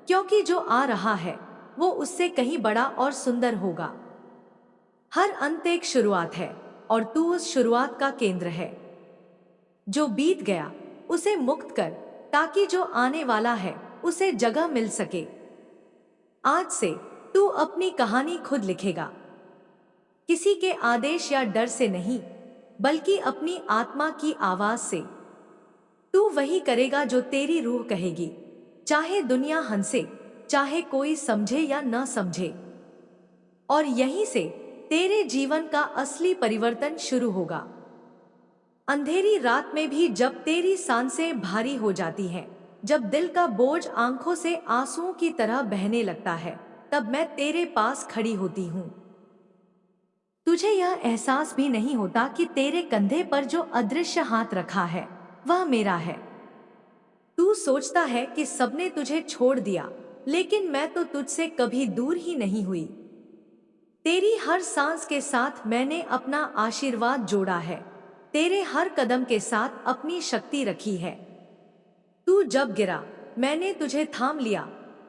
क्योंकि जो आ रहा है वो उससे कहीं बड़ा और सुंदर होगा। हर अंत एक शुरुआत है, और तू उस शुरुआत का केंद्र है। जो बीत गया उसे मुक्त कर, ताकि जो आने वाला है उसे जगह मिल सके। आज से तू अपनी कहानी खुद लिखेगा, किसी के आदेश या डर से नहीं, बल्कि अपनी आत्मा की आवाज से। तू वही करेगा जो तेरी रूह कहेगी, चाहे दुनिया हंसे, चाहे कोई समझे या न समझे। और यहीं से तेरे जीवन का असली परिवर्तन शुरू होगा। अंधेरी रात में भी जब तेरी सांसें भारी हो जाती हैं, जब दिल का बोझ आंखों से आंसुओं की तरह बहने लगता है, तब मैं तेरे पास खड़ी होती हूँ। तुझे यह एहसास भी नहीं होता कि तेरे कंधे पर जो अदृश्य हाथ रखा है वह मेरा है। तू सोचता है कि सबने तुझे छोड़ दिया, लेकिन मैं तो तुझसे कभी दूर ही नहीं हुई। तेरी हर सांस के साथ मैंने अपना आशीर्वाद जोड़ा है, तेरे हर कदम के साथ अपनी शक्ति रखी है। तू जब गिरा मैंने तुझे थाम लिया,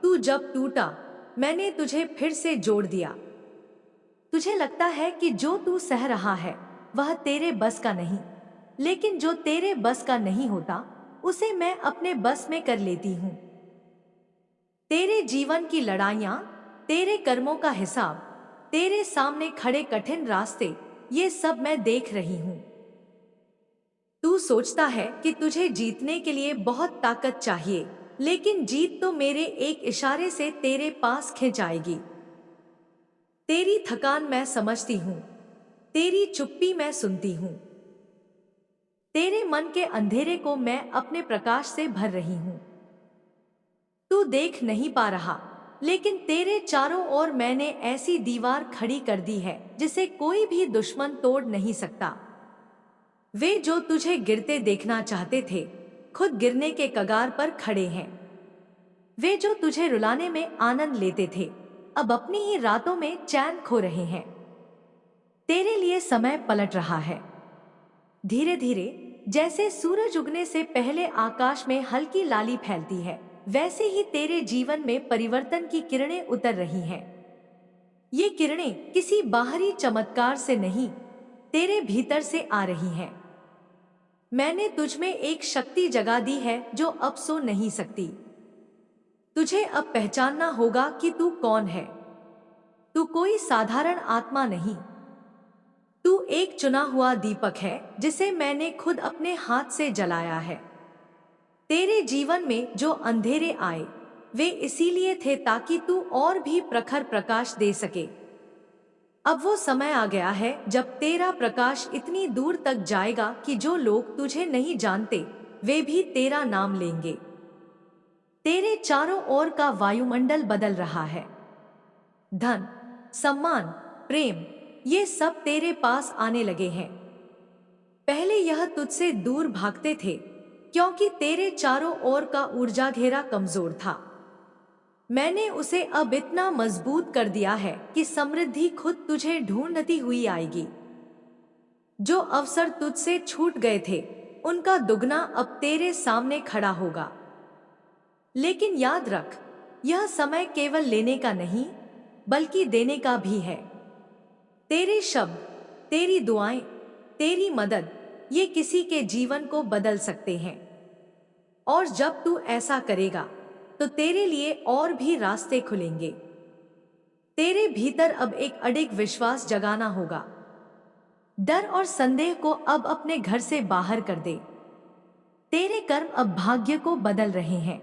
तू जब टूटा मैंने तुझे फिर से जोड़ दिया। तुझे लगता है कि जो तू सह रहा है वह तेरे बस का नहीं, लेकिन जो तेरे बस का नहीं होता उसे मैं अपने बस में कर लेती हूँ। तेरे जीवन की लड़ाइयाँ, तेरे कर्मों का हिसाब, तेरे सामने खड़े कठिन रास्ते, ये सब मैं देख रही हूँ। तू सोचता है कि तुझे जीतने के लिए बहुत ताकत चाहिए, लेकिन जीत तो मेरे एक इशारे से तेरे पास खिंच आएगी। तेरी थकान मैं समझती हूँ, तेरी चुप्पी मैं सुनती हूँ, तेरे मन के अंधेरे को मैं अपने प्रकाश से भर रही हूँ। तू देख नहीं पा रहा, लेकिन तेरे चारों ओर मैंने ऐसी दीवार खड़ी कर दी है जिसे कोई भी दुश्मन तोड़ नहीं सकता। वे जो तुझे गिरते देखना चाहते थे, खुद गिरने के कगार पर खड़े हैं। वे जो तुझे रुलाने में आनंद लेते थे, अब अपनी ही रातों में चैन खो रहे हैं। तेरे लिए समय पलट रहा है। धीरे धीरे, जैसे सूरज उगने से पहले आकाश में हल्की लाली फैलती है, वैसे ही तेरे जीवन में परिवर्तन की किरणें उतर रही हैं। ये किरणें किसी बाहरी चमत्कार से नहीं, तेरे भीतर से आ रही हैं। मैंने तुझ में एक शक्ति जगा दी है जो अब सो नहीं सकती। तुझे अब पहचानना होगा कि तू कौन है। तू कोई साधारण आत्मा नहीं, तू एक चुना हुआ दीपक है जिसे मैंने खुद अपने हाथ से जलाया है। तेरे जीवन में जो अंधेरे आए, वे इसीलिए थे ताकि तू और भी प्रखर प्रकाश दे सके। अब वो समय आ गया है जब तेरा प्रकाश इतनी दूर तक जाएगा कि जो लोग तुझे नहीं जानते, वे भी तेरा नाम लेंगे। तेरे चारों ओर का वायुमंडल बदल रहा है। धन, सम्मान, प्रेम, ये सब तेरे पास आने लगे हैं। पहले यह तुझसे दूर भागते थे क्योंकि तेरे चारों ओर का ऊर्जा घेरा कमजोर था। मैंने उसे अब इतना मजबूत कर दिया है कि समृद्धि खुद तुझे ढूंढती हुई आएगी। जो अवसर तुझसे छूट गए थे, उनका दुगना अब तेरे सामने खड़ा होगा। लेकिन याद रख, यह समय केवल लेने का नहीं, बल्कि देने का भी है। तेरे शब्द, तेरी दुआएं, तेरी मदद, ये किसी के जीवन को बदल सकते हैं। और जब तू ऐसा करेगा, तो तेरे लिए और भी रास्ते खुलेंगे। तेरे भीतर अब एक अडिग विश्वास जगाना होगा। डर और संदेह को अब अपने घर से बाहर कर दे। तेरे कर्म अब भाग्य को बदल रहे हैं।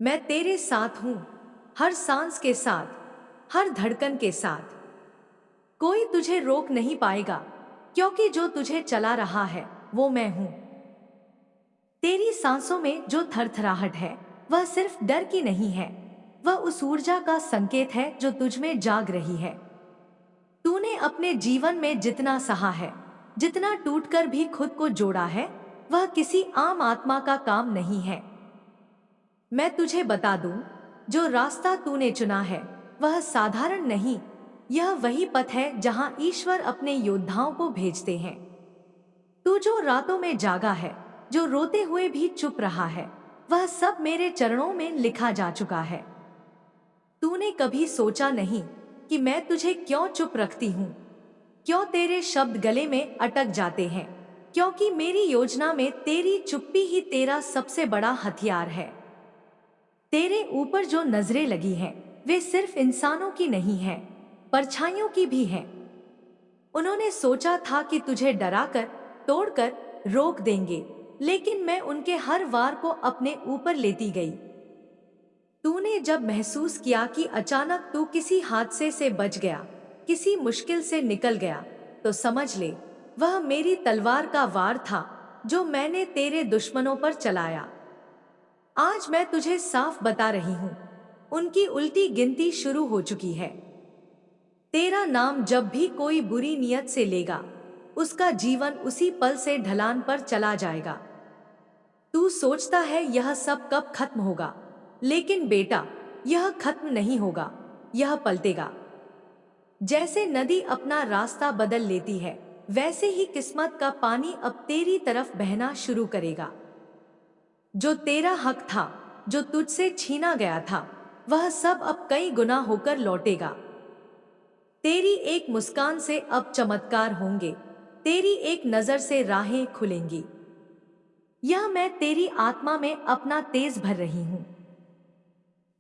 मैं तेरे साथ हूं, हर सांस के साथ, हर धड़कन के साथ। कोई तुझे रोक नहीं पाएगा, क्योंकि जो तुझे चला रहा है वो मैं हूं। तेरी सांसों में जो थरथराहट है, वह सिर्फ डर की नहीं है, वह उस ऊर्जा का संकेत है जो तुझमें जाग रही है। तूने अपने जीवन में जितना सहा है, जितना टूटकर भी खुद को जोड़ा है, वह किसी आम आत्मा का काम नहीं है। मैं तुझे बता दूं, जो रास्ता तूने चुना है वह साधारण नहीं, यह वही पथ है जहां ईश्वर अपने योद्धाओं को भेजते हैं। तू जो रातों में जागा है, जो रोते हुए भी चुप रहा है, वह सब मेरे चरणों में लिखा जा चुका है। तूने कभी सोचा नहीं कि मैं तुझे क्यों चुप रखती हूँ, क्यों तेरे शब्द गले में अटक जाते हैं, क्योंकि मेरी योजना में तेरी चुप्पी ही तेरा सबसे बड़ा हथियार है। तेरे ऊपर जो नजरें लगी हैं, वे सिर्फ इंसानों की नहीं हैं, परछाइयों की भी हैं। उन्होंने सोचा था कि तुझे डराकर, तोड़कर, रोक देंगे, लेकिन मैं उनके हर वार को अपने ऊपर लेती गई। तूने जब महसूस किया कि अचानक तू किसी हादसे से बच गया, किसी मुश्किल से निकल गया, तो समझ ले, वह मेरी तलवार का वार था जो मैंने तेरे दुश्मनों पर चलाया। आज मैं तुझे साफ बता रही हूं, उनकी उल्टी गिनती शुरू हो चुकी है। तेरा नाम जब भी कोई बुरी नियत से लेगा, उसका जीवन उसी पल से ढलान पर चला जाएगा। तू सोचता है यह सब कब खत्म होगा, लेकिन बेटा, यह खत्म नहीं होगा, यह पलटेगा। जैसे नदी अपना रास्ता बदल लेती है, वैसे ही किस्मत का पानी अब तेरी तरफ बहना शुरू करेगा। जो तेरा हक था, जो तुझसे छीना गया था, वह सब अब कई गुना होकर लौटेगा। तेरी एक मुस्कान से अब चमत्कार होंगे, तेरी एक नजर से राहें खुलेंगी। यह मैं तेरी आत्मा में अपना तेज भर रही हूं।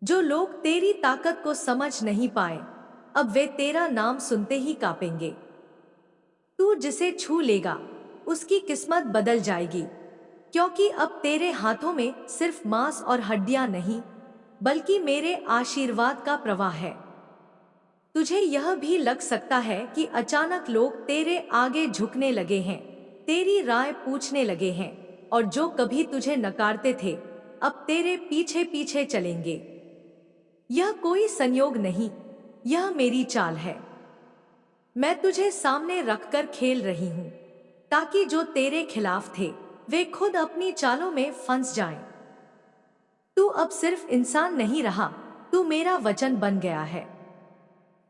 जो लोग तेरी ताकत को समझ नहीं पाए, अब वे तेरा नाम सुनते ही कांपेंगे। तू जिसे छू लेगा उसकी किस्मत बदल जाएगी, क्योंकि अब तेरे हाथों में सिर्फ मांस और हड्डियां नहीं, बल्कि मेरे आशीर्वाद का प्रवाह है। तुझे यह भी लग सकता है कि अचानक लोग तेरे आगे झुकने लगे हैं, तेरी राय पूछने लगे हैं, और जो कभी तुझे नकारते थे अब तेरे पीछे पीछे चलेंगे। यह कोई संयोग नहीं, यह मेरी चाल है। मैं तुझे सामने रखकर खेल रही हूं, ताकि जो तेरे खिलाफ थे वे खुद अपनी चालों में फंस जाएं। तू अब सिर्फ इंसान नहीं रहा, तू मेरा वचन बन गया है।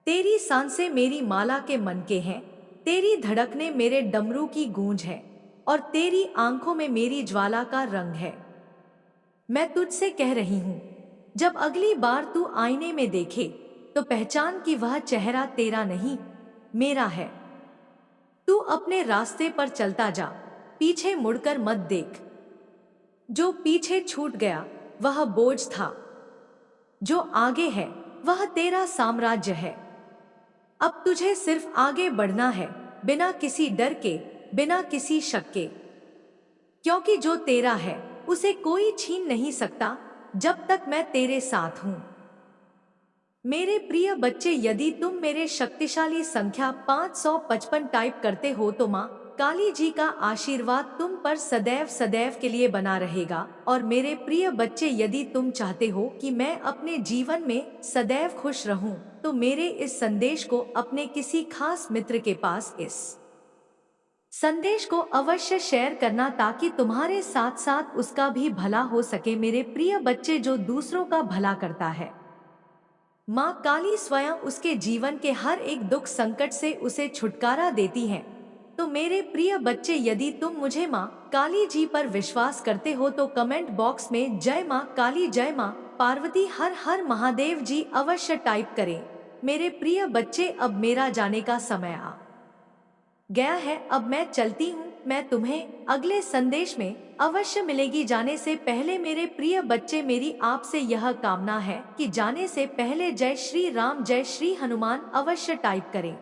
तेरी सांसें मेरी माला के मन के हैं, तेरी धड़कनें मेरे डमरू की गूंज है, और तेरी आंखों में मेरी ज्वाला का रंग है। मैं तुझसे कह रही हूं, जब अगली बार तू आईने में देखे तो पहचान कि वह चेहरा तेरा नहीं, मेरा है। तू अपने रास्ते पर चलता जा, पीछे मुड़कर मत देख। जो पीछे छूट गया वह बोझ था, जो आगे है वह तेरा साम्राज्य है। अब तुझे सिर्फ आगे बढ़ना है, बिना किसी डर के, बिना किसी शक के, क्योंकि जो तेरा है उसे कोई छीन नहीं सकता जब तक मैं तेरे साथ हूं। मेरे प्रिय बच्चे, यदि तुम मेरे शक्तिशाली संख्या 555 टाइप करते हो तो माँ काली जी का आशीर्वाद तुम पर सदैव सदैव के लिए बना रहेगा। और मेरे प्रिय बच्चे, यदि तुम चाहते हो कि मैं अपने जीवन में सदैव खुश रहूं, तो मेरे इस संदेश को अपने किसी खास मित्र के पास इस संदेश को अवश्य शेयर करना, ताकि तुम्हारे साथ साथ उसका भी भला हो सके। मेरे प्रिय बच्चे, जो दूसरों का भला करता है, माँ काली स्वयं उसके जीवन के हर एक दुख संकट से उसे छुटकारा देती है। तो मेरे प्रिय बच्चे, यदि तुम मुझे माँ काली जी पर विश्वास करते हो तो कमेंट बॉक्स में जय माँ काली, जय माँ पार्वती, हर हर महादेव जी अवश्य टाइप करें। मेरे प्रिय बच्चे, अब मेरा जाने का समय आ गया है। अब मैं चलती हूँ, मैं तुम्हें अगले संदेश में अवश्य मिलेगी। जाने से पहले मेरे प्रिय बच्चे, मेरी आपसे यह कामना है कि जाने से पहले जय श्री राम, जय श्री हनुमान अवश्य टाइप करें।